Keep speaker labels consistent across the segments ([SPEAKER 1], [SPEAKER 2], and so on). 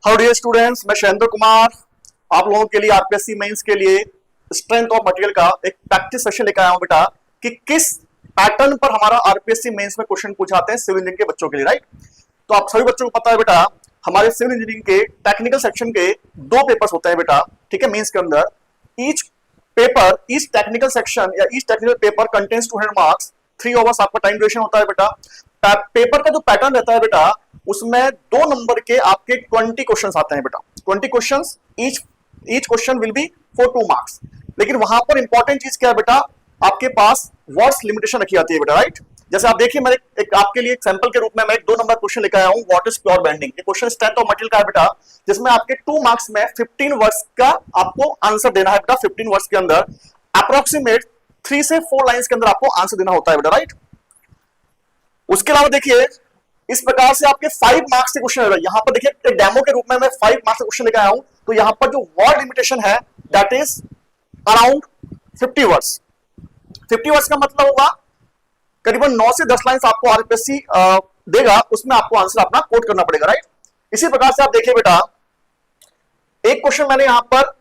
[SPEAKER 1] How dear students, मैं शैलेंद्र कुमार आप लोगों के लिए आरपीएससी मेंस के लिए स्ट्रेंथ ऑफ मटेरियल का एक प्रैक्टिस सेशन लेकर आया हूं बेटा कि किस पैटर्न पर हमारा आरपीएससी मेंस में क्वेश्चन पूछाते हैं सिविल इंजीनियरिंग के बच्चों के लिए, राइट। तो आप सभी बच्चों को पता है बेटा, हमारे सिविल इंजीनियरिंग के टेक्निकल सेक्शन के 2 पेपर्स होते हैं बेटा, ठीक है, मेंस के अंदर। Each paper, each technical section या each technical paper contains 200 marks, 3 hours आपका टाइम ड्यूरेशन होता है बेटा। पेपर का जो पैटर्न रहता है बेटा, उसमें 2 नंबर के आपके 20 क्वेश्चंस आते हैं बेटा। 20 questions, each question will be for 2 marks. लेकिन वहां पर इंपॉर्टेंट चीज क्या है बेटा, आपके पास वर्ड्स लिमिटेशन रखी जाती है बेटा, राइट। जैसे आप देखिए, मैं एक आपके लिए एक सैंपल के रूप में मैं एक 2 नंबर क्वेश्चन लेकर आया हूं, व्हाट इज प्योर बेंडिंग। ये क्वेश्चन स्ट्रेंथ ऑफ मटेरियल का है बेटा, जिसमें आपके 2 मार्क्स में 15 वर्ड्स का आपको आंसर देना है बेटा। 15 वर्ड्स के अंदर अप्रोक्सीमेट 3 से 4 लाइंस के अंदर आपको आंसर देना होता है बेटा, राइट। उसके अलावा देखिए, इस प्रकार से आपके 5 मार्क्स के क्वेश्चन है। यहां पर देखिए, एक डेमो के रूप में मैं 5 मार्क्स के क्वेश्चन लेकर आया हूं। तो यहां पर जो वर्ड लिमिटेशन है that is around 50 words. 50 words का मतलब होगा करीबन 9 से 10 लाइंस आपको आरपीएससी देगा, उसमें आपको आंसर अपना कोट करना पड़ेगा, राइट। इसी प्रकार से आप देखिए बेटा, एक क्वेश्चन मैंने यहां पर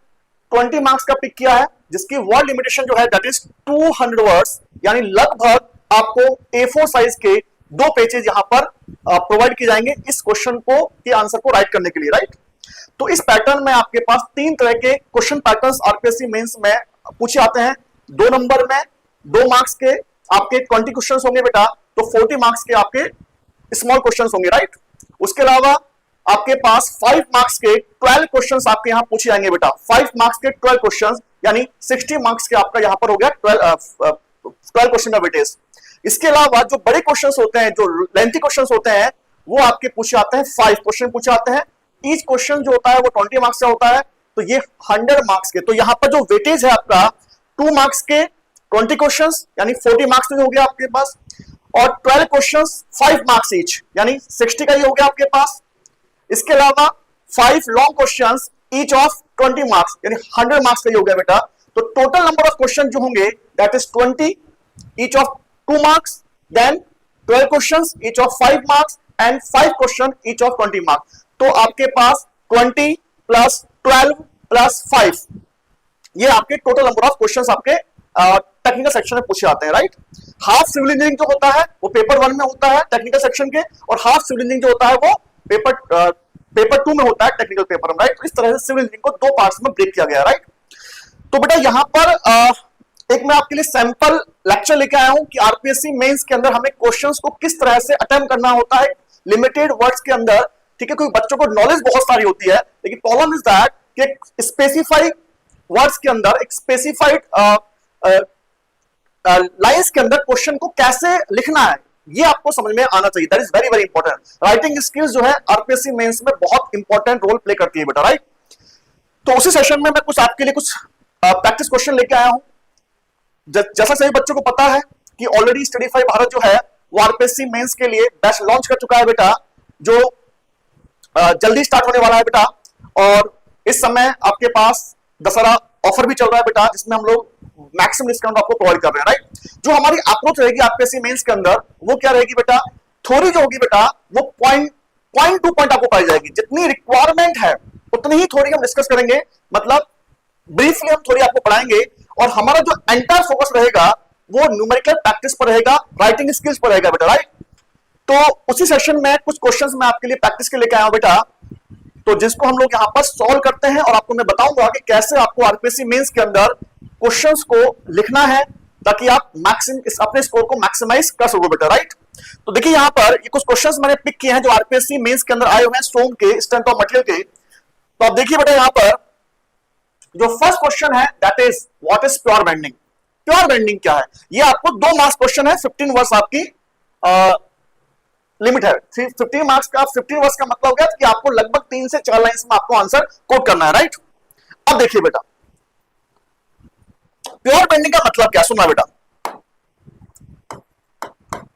[SPEAKER 1] 20 मार्क्स का पिक किया है, जिसकी वर्ड लिमिटेशन जो है दैट इज 200 वर्ड्स, यानी लगभग आपको A4 साइज के 2 पेजेस यहां पर प्रोवाइड किए जाएंगे इस क्वेश्चन को के आंसर को राइट करने के लिए, राइट। तो इस पैटर्न में आपके पास 3 तरह के क्वेश्चन पैटर्न्स आरपीएससी मेंस में पूछे आते हैं। 2 नंबर में 2 मार्क्स के आपके 20 क्वेश्चंस होंगे बेटा, तो 40 मार्क्स के आपके स्मॉल क्वेश्चंस होंगे, राइट। उसके अलावा आपके पास 5 मार्क्स के 12 क्वेश्चंस आपके यहां पूछे जाएंगे बेटा। 5 मार्क्स के 12 क्वेश्चंस, यानी 60 मार्क्स के आपका यहां पर हो गया 12 क्वेश्चन का वेटेज। इसके अलावा जो बड़े क्वेश्चंस होते हैं, जो लेंथी क्वेश्चंस होते हैं, वो आपके पूछे आते हैं 5 क्वेश्चन पूछे आते हैं। ईच क्वेश्चन जो होता है वो 20 मार्क्स का होता है, तो ये 100 मार्क्स के। तो यहां पर जो वेटेज है आपका 2 मार्क्स के 20 क्वेश्चंस, यानी 40 मार्क्स में हो गया आपके पास, और 12 क्वेश्चंस 5 मार्क्स ईच, यानी 60 का ही हो गया आपके पास। इसके अलावा 5 long questions each of 20 marks, यानी 100 मार्क्स का ही हो गया बेटा। तो टोटल नंबर ऑफ क्वेश्चन जो होंगे that is 20 each of 2 marks, then 12 questions each of 5 marks and 5 question each of 20 marks. तो आपके पास 20 plus 12 plus 5, ये आपके टोटल नंबर ऑफ क्वेश्चंस आपके टेक्निकल सेक्शन में पूछे आते हैं, राइट। हाफ सिविल इंजीनियरिंग जो होता है वो पेपर 1 में होता है टेक्निकल सेक्शन के, और हाफ सिविल इंजीनियरिंग जो होता है वो पेपर 2 में होता है टेक्निकल पेपर में, राइट। तो इस तरह से सिविल इंजीनियरिंग को 2 पार्ट्स में ब्रेक किया गया, राइट। तो बेटा यहां पर एक मैं आपके लिए सैंपल लेक्चर लेके आया हूं कि आरपीएससी मेंस के अंदर हमें क्वेश्चंस को किस तरह से अटेम्प्ट करना होता है लिमिटेड वर्ड्स के अंदर, ठीक है। कोई बच्चों को नॉलेज बहुत सारी होती है, लेकिन प्रॉब्लम इज दैट कि स्पेसिफाइड वर्ड्स के अंदर, एक स्पेसिफाइड लाइंस के अंदर क्वेश्चन को कैसे लिखना है, ये आपको समझ में आना चाहिए। That is very very important. Writing skills जो है आरपीएससी मेंस में बहुत इंपॉर्टेंट रोल प्ले करती है बेटा, राइट। तो उसी सेशन में मैं कुछ आपके लिए कुछ प्रैक्टिस क्वेश्चन लेके आया हूं। जैसा सभी बच्चों को पता है कि ऑलरेडी स्टडीफाई भारत जो है वो आरपीएससी मेंस के लिए बैच लॉन्च कर चुका है बेटा, जो जल्दी स्टार्ट होने वाला है बेटा। और इस समय आपके पास दशहरा ऑफर भी चल रहा है बेटा, जिसमें हम लोग मैक्सिमम डिस्काउंट आपको प्रोवाइड कर रहे हैं, राइट। जो हमारी अप्रोच रहेगी आरपीएससी मेंस के अंदर वो क्या रहेगी बेटा, थ्योरी जो होगी बेटा वो पॉइंट टू पॉइंट आपको पाई जाएगी। जितनी रिक्वायरमेंट है उतनी ही थ्योरी हम डिस्कस करेंगे, मतलब ब्रीफली हम थ्योरी आपको पढ़ाएंगे, और हमारा जो एंटायर फोकस रहेगा वो न्यूमेरिकल प्रैक्टिस पर रहेगा, राइटिंग स्किल्स पर रहेगा बेटा, राइट। तो उसी सेशन में कुछ क्वेश्चंस मैं आपके लिए प्रैक्टिस के लेके आया हूं बेटा, तो जिसको हम लोग यहां पर सॉल्व करते हैं, और आपको मैं बताऊंगा कि कैसे आपको आरपीएससी मेंस के अंदर क्वेश्चंस को लिखना है ताकि आप अपने स्कोर को मैक्सिमाइज कर सको बेटा, राइट। तो देखिए यहां पर ये कुछ क्वेश्चंस मैंने पिक किए हैं जो आरपीएससी मेंस के अंदर आए हुए हैं सोम के स्ट्रेंथ ऑफ मटेरियल के। तो आप देखिए बेटा, यहां पर जो फर्स्ट क्वेश्चन है that is what is pure bending. Pure bending क्या है, ये आपको 2 मार्क्स क्वेश्चन है, 15 वर्ड्स आपकी लिमिट है। 15 मार्क्स का 15 वर्ड्स का मतलब हो गया कि आपको लगभग 3 से 4 लाइंस में आपको आंसर कोट करना है, राइट। अब देखिए बेटा, प्योर बेंडिंग का मतलब क्या, सुनना बेटा।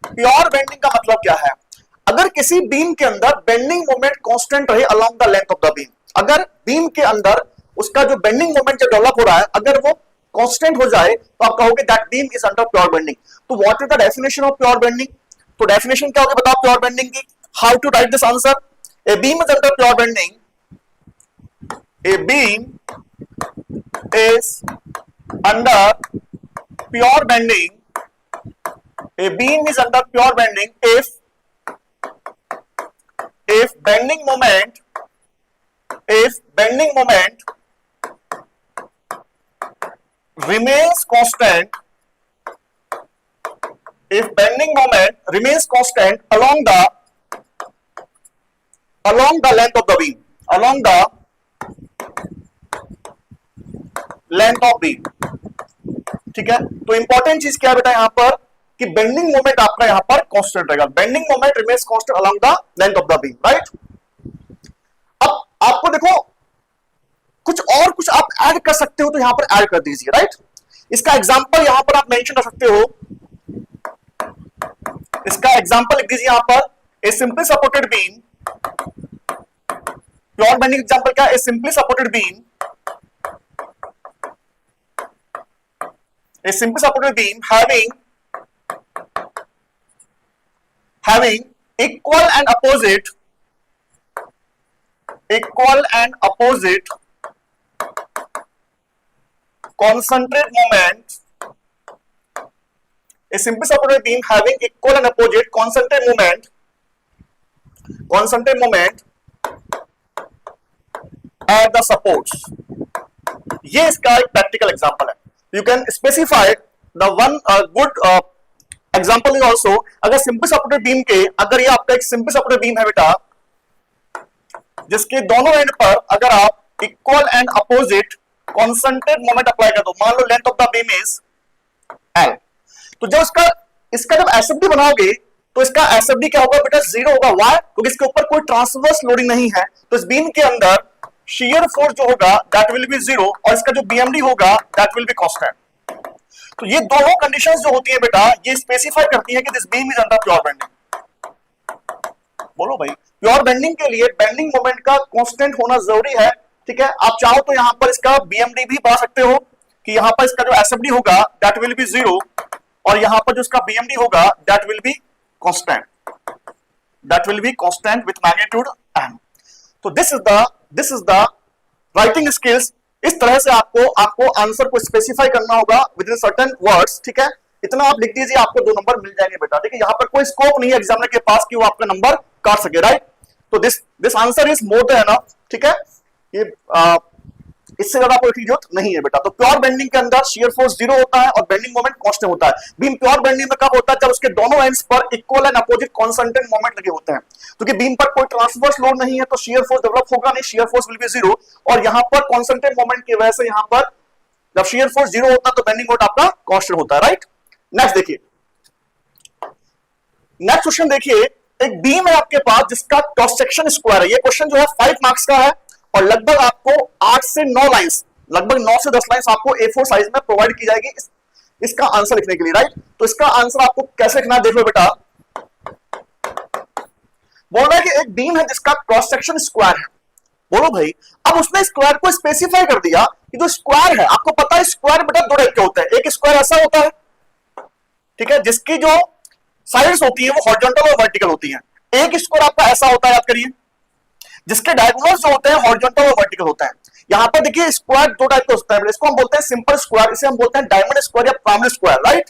[SPEAKER 1] प्योर बेंडिंग का मतलब क्या है, अगर किसी बीम के अंदर बेंडिंग मोमेंट कांस्टेंट रहे along the length of the beam, अगर बीम के अंदर उसका जो बेंडिंग मोमेंट जो डेवलप हो रहा है अगर वो कांस्टेंट हो जाए तो आप कहोगे that beam is under pure bending. तो what is the definition of pure bending, तो डेफिनेशन क्या होगी बताओ प्योर बेंडिंग की। How to write this answer, a beam is under pure bending A beam is under pure bending. A beam is under pure bending if bending moment remains constant. If bending moment remains constant along the length of the beam, along the length of beam, ठीक है। तो important चीज क्या है बेटा यहां पर कि बेंडिंग मोमेंट आपका यहां पर कांस्टेंट रहेगा, bending moment remains constant along the length of the beam, right. अब आपको देखो कुछ आप ऐड कर सकते हो तो यहां पर ऐड कर दीजिए, राइट। इसका एग्जांपल यहां पर आप मेंशन कर सकते हो, इसका एग्जांपल लिख दीजिए यहां पर, a simply supported beam, pure bending example क्या, a simply supported beam, a simple supported beam having equal and opposite concentric moment, a simple supported beam having equal and opposite concentric moment at the supports। ये इसका एक practical example है। You can specify the one good example is also, अगर simple supported beam के, अगर ये आपका एक सिंपल सपोर्टेड बीम है बेटा जिसके दोनों एंड पर अगर आप equal and opposite concentrate moment apply कर दो, मान लो length of the beam is L, तो जब इसका जब एसएफडी बनाओगे तो इसका एसएफडी क्या होगा बेटा, जीरो होगा। व्हाई? क्योंकि इसके ऊपर कोई ट्रांसवर्स लोडिंग नहीं है, तो इस बीम के अंदर shear फोर्स जो होगा दैट विल बी जीरो, और इसका जो बीएमडी होगा दैट विल बी कांस्टेंट। तो ये दोनों कंडीशंस जो होती है बेटा ये स्पेसिफाई करती है कि this beam is under pure bending. बोलो भाई, प्योर बेंडिंग के लिए बेंडिंग मोमेंट का कांस्टेंट होना जरूरी है, ठीक है। आप चाहो तो यहां पर इसका बीएमडी भी पा सकते हो कि यहां पर इसका जो एसएफडी होगा दैट विल बी जीरो, और यहां पर जो इसका बीएमडी होगा that will be constant, with magnitude m। तो this is the writing skills. इस तरह से आपको आंसर को स्पेसिफाई करना होगा विद इन सर्टेन वर्ड्स, ठीक है। इतना आप लिख दीजिए, आपको 2 नंबर मिल जाएंगे बेटा, ठीक है। यहां पर कोई स्कोप नहीं है एग्जामिनर के पास कि वो आपका नंबर काट सके, राइट। तो this answer is more than enough, ठीक है। ये इससे ज्यादा कोई जरूरत नहीं है बेटा। तो प्योर बेंडिंग के अंदर शियर फोर्स जीरो होता है और बेंडिंग मोमेंट कांस्टेंट होता है। बीम प्योर बेंडिंग में कब होता है, जब उसके दोनों एंड्स पर equal and opposite concentrate moment लगे होते हैं। क्योंकि बीम पर कोई ट्रांसवर्स लोड नहीं है तो शियर फोर्स डेवलप होगा नहीं, shear force will be zero, और यहां पर कॉन्सेंट्रेट मोमेंट की वजह से यहां पर जब शियर फोर्स जीरो होता है तो बेंडिंग मोमेंट आपका कांस्टेंट होता है, राइट। नेक्स्ट देखिए, नेक्स्ट क्वेश्चन देखिए, एक बीम है आपके पास जिसका क्रॉस सेक्शन स्क्वायर है। ये क्वेश्चन जो है 5 मार्क्स का है और लगभग आपको 8 से 9 लाइंस, लगभग 9 से 10 लाइंस आपको A4 साइज में प्रोवाइड की जाएगी इसका आंसर लिखने के लिए, राइट। तो इसका आंसर आपको कैसे लिखना है देख लो बेटा। बोल रहा है कि एक बीम है जिसका क्रॉस सेक्शन स्क्वायर है। बोलो भाई, अब उसने स्क्वायर को स्पेसिफाई कर दिया कि जो स्क्वायर है, आपको पता है स्क्वायर बेटा 2 टाइप के होते हैं। एक स्क्वायर ऐसा होता है, ठीक है, जिसकी जो साइड्स होती है वो हॉरिजॉन्टल और वर्टिकल होती हैं। एक स्क्वायर आपका ऐसा होता है, याद करिए, जिसके डायगोनल्स जो होते हैं हॉरिजॉन्टल और वर्टिकल होते हैं। यहां पर देखिए स्क्वायर 2 टाइप के होता है, इसको हम बोलते हैं सिंपल स्क्वायर, इसे हम बोलते हैं डायमंड स्क्वायर या पिरामिड स्क्वायर, राइट।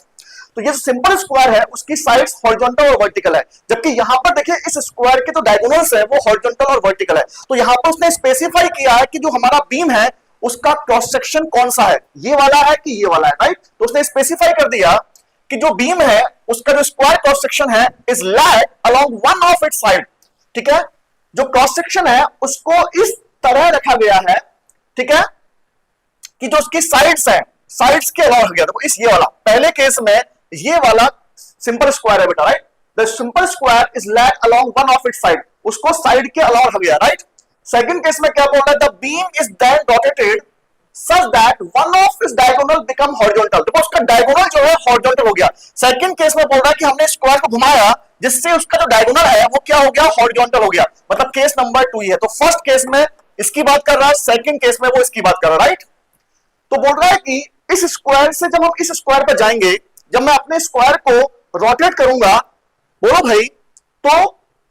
[SPEAKER 1] तो ये जो सिंपल स्क्वायर है उसकी साइड्स हॉरिजॉन्टल और वर्टिकल है, जबकि यहां पर देखिए इस स्क्वायर के जो डायगोनल्स है वो हॉरिजॉन्टल और वर्टिकल है। तो यहां पर उसने स्पेसिफाई किया है कि जो हमारा बीम है उसका क्रॉस सेक्शन कौन सा है, ये वाला है कि ये वाला है, राइट। तो उसने स्पेसिफाई कर दिया कि जो बीम है उसका जो स्क्वायर क्रॉस सेक्शन है is laid along one of its side, ठीक है। जो क्रॉस सेक्शन है उसको इस तरह रखा गया है, ठीक है, कि जो उसकी साइड्स है, साइड्स के अलावा हो गया। देखो इस ये वाला पहले केस में ये वाला सिंपल स्क्वायर है बेटा, right. The simple square is laid along one of its side, उसको साइड के अलावा हो गया, राइट। सेकंड केस में क्या बोल रहा है, the beam is then rotated such that one of its diagonal become horizontal। देखो उसका डायगोनल जो है हॉरिजॉन्टल हो गया। सेकंड केस में बोल रहा है कि हमने स्क्वायर को घुमाया जिससे उसका जो डायगोनल है वो क्या हो गया, हॉरिजॉन्टल हो गया, मतलब केस नंबर 2 ही है। तो फर्स्ट केस में इसकी बात कर रहा है, सेकंड केस में वो इसकी बात कर रहा है, राइट। तो बोल रहा है कि इस स्क्वायर से जब हम इस स्क्वायर पर जाएंगे, जब मैं अपने स्क्वायर को रोटेट करूंगा, बोलो भाई, तो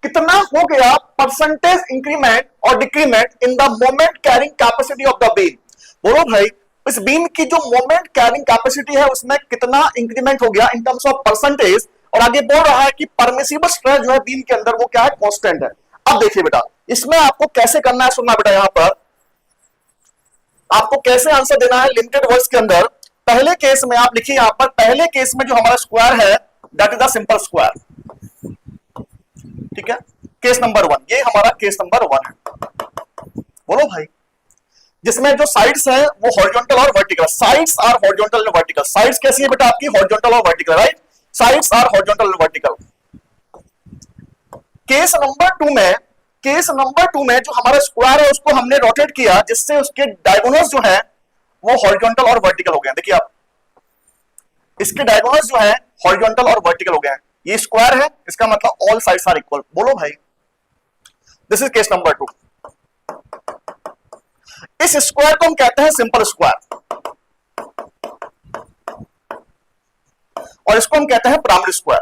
[SPEAKER 1] कितना हो गया परसेंटेज इंक्रीमेंट और decrement in the moment carrying capacity of the beam. बोलो भाई, इस बीम की जो मोमेंट कैरिंग कैपेसिटी है उसमें कितना इंक्रीमेंट हो गया इन टर्म्स ऑफ परसेंटेज। और आगे बोल रहा है कि परमिसिबल स्ट्रेस जो है बीम के अंदर वो क्या है, कांस्टेंट है। अब देखिए बेटा, इसमें आपको कैसे करना है, सुनना बेटा, यहां पर आपको कैसे आंसर देना है लिमिटेड वर्ड्स के अंदर। पहले केस में आप लिखिए, यहां पर पहले केस में जो हमारा स्क्वायर है that is the simple square, ठीक है। केस नंबर 1, ये हमारा केस नंबर 1 है। बोलो भाई, जिसमें जो साइड्स है वो हॉरिजॉन्टल और vertical, sides are horizontal and vertical. Sides कैसी है बेटा आपकी, हॉरिजॉन्टल और vertical, right, sides are horizontal and vertical. Case number 2 में जो हमारा स्क्वायर है उसको हमने रोटेट किया, जिससे उसके डायगोनल्स जो है वो हॉरिजॉन्टल और वर्टिकल हो गए। देखिए आप, इसके डायगोनल्स जो है हॉरिजॉन्टल और वर्टिकल हो गए। ये स्क्वायर है, इसका मतलब ऑल साइड्स आर इक्वल। बोलो भाई, दिस इज केस नंबर 2। इस स्क्वायर को हम कहते हैं सिंपल स्क्वायर और इसको हम कहते हैं प्राइमरी स्क्वायर।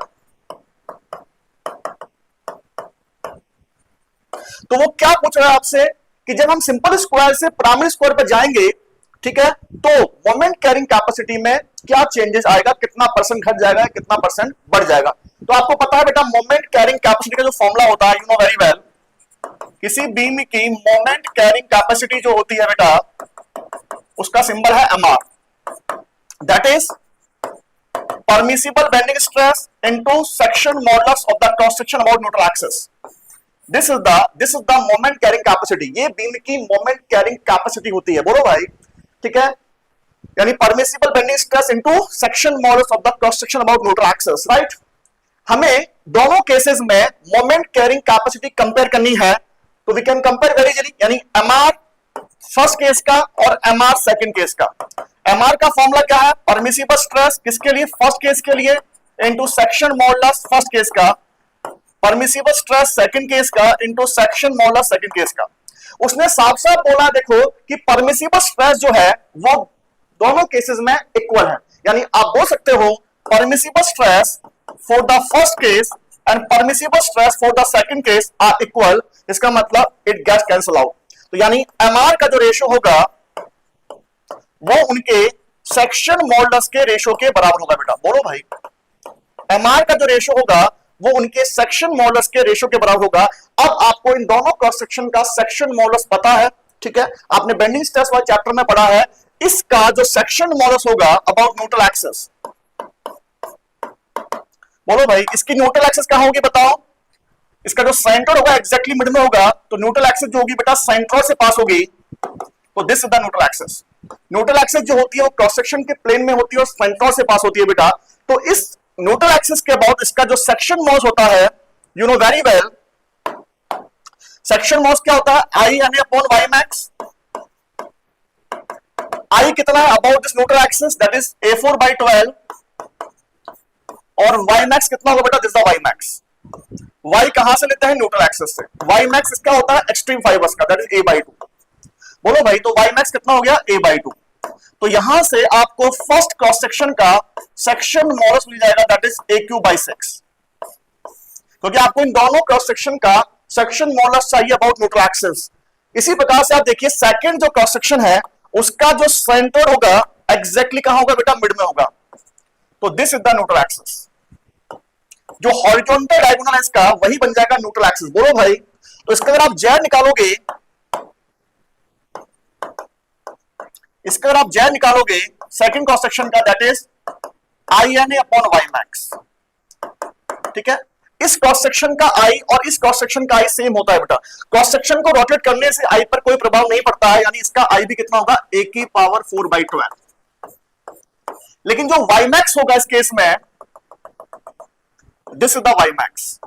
[SPEAKER 1] तो वो क्या पूछ रहा है आपसे कि जब हम सिंपल स्क्वायर से प्राइमरी स्क्वायर पर जाएंगे, ठीक है, तो मोमेंट कैरिंग कैपेसिटी में क्या चेंजेस आएगा, कितना परसेंट घट जाएगा, कितना परसेंट बढ़ जाएगा। तो आपको पता है बेटा, मोमेंट कैरिंग कैपेसिटी का जो फॉर्मूला होता है, यू नो वेरी वेल, किसी बीम की मोमेंट कैरिंग कैपेसिटी जो होती है बेटा, उसका सिंबल है mr, that is permissible bending stress into section modulus of the cross section about neutral axis. This is the moment carrying capacity. ये beam की मोमेंट कैरिंग कैपेसिटी होती है। बोलो भाई, ठीक है, यानी permissible bending stress into section modulus of the cross section about neutral axis, right. हमें दोनों केसेस में मोमेंट कैरिंग कैपेसिटी कंपेयर करनी है, तो we can compare very easily, यानी mr फर्स्ट केस का और mr सेकंड केस का। mr का फॉर्मूला क्या है, परमिसिबल स्ट्रेस किसके लिए, फर्स्ट केस के लिए, into section modulus first case का, परमिसिबल स्ट्रेस सेकंड केस का into section modulus second case का। उसने साफ साफ बोला, देखो कि परमिसिबल स्ट्रेस जो है वो दोनों केसेस में इक्वल है। यानी आप बोल सकते हो permissible stress for the first case and permissible stress for the second case are equal. इसका मतलब इट गेट्स कैंसल आउट। तो यानी mr का जो रेशो होगा वो उनके सेक्शन मॉडुलस के रेशो के बराबर होगा बेटा। बोलो भाई, mr का जो रेशो होगा वो उनके सेक्शन मॉडुलस के रेशो के बराबर होगा। अब आपको इन दोनों क्रॉस सेक्शन का सेक्शन मॉडुलस पता है, ठीक है, आपने बेंडिंग स्ट्रेस वाले चैप्टर में पढ़ा है। इसका जो सेक्शन मॉडुलस होगा अबाउट न्यूट्रल एक्सिस, बोलो भाई, इसकी न्यूट्रल एक्सिस कहां होगी बताओ। इसका जो सेंटर होगा एग्जैक्टली मिड में होगा, तो न्यूट्रल एक्सिस जो होगी बेटा सेंटर से पास होगी, तो this is the neutral axis. Neutral axis जो होती है वो क्रॉस सेक्शन के प्लेन में होती है और सेंटर से पास होती है बेटा। तो इस न्यूट्रल एक्सिस के अबाउट इसका जो सेक्शन मॉडुलस होता है, you know very well, section modulus क्या होता है, I N upon Y max. I कितना है about this neutral axis, that is a4/12, और वाई मैक्स कितना होगा बेटा, this the Y max. Y कहां से लेते हैं, न्यूट्रल एक्सिस से। वाई मैक्स इसका होता है एक्सट्रीम फाइबर्स का, दैट इज a/2। बोलो भाई, तो वाई मैक्स कितना हो गया, a/2। तो यहां से आपको फर्स्ट क्रॉस सेक्शन का सेक्शन मॉडुलस मिल जाएगा, दैट इज a3/6, क्योंकि आपको इन दोनों क्रॉस सेक्शन का सेक्शन मॉडुलस चाहिए अबाउट न्यूट्रल एक्सिस। इसी प्रकार से आप देखिए सेकंड जो क्रॉस सेक्शन है उसका जो सेंटर होगा एग्जैक्टली कहां होगा बेटा, मिड में होगा। तो this is the neutral axis. जो हॉरिजॉन्टल डायगोनल है इसका वही बन जाएगा न्यूट्रल एक्सिस। बोलो भाई, तो इसका अगर आप z निकालोगे, इसका अगर आप z निकालोगे सेकंड क्रॉस सेक्शन का, that is INA upon Y max, ठीक है। इस क्रॉस सेक्शन का I और इस क्रॉस सेक्शन का I सेम होता है बेटा। क्रॉस सेक्शन को रोटेट करने से I पर कोई प्रभाव नहीं पड़ता है, यानी इसका I भी कितना होगा, a⁴/12। लेकिन जो वाई मैक्स होगा इस केस में, this is the Y max,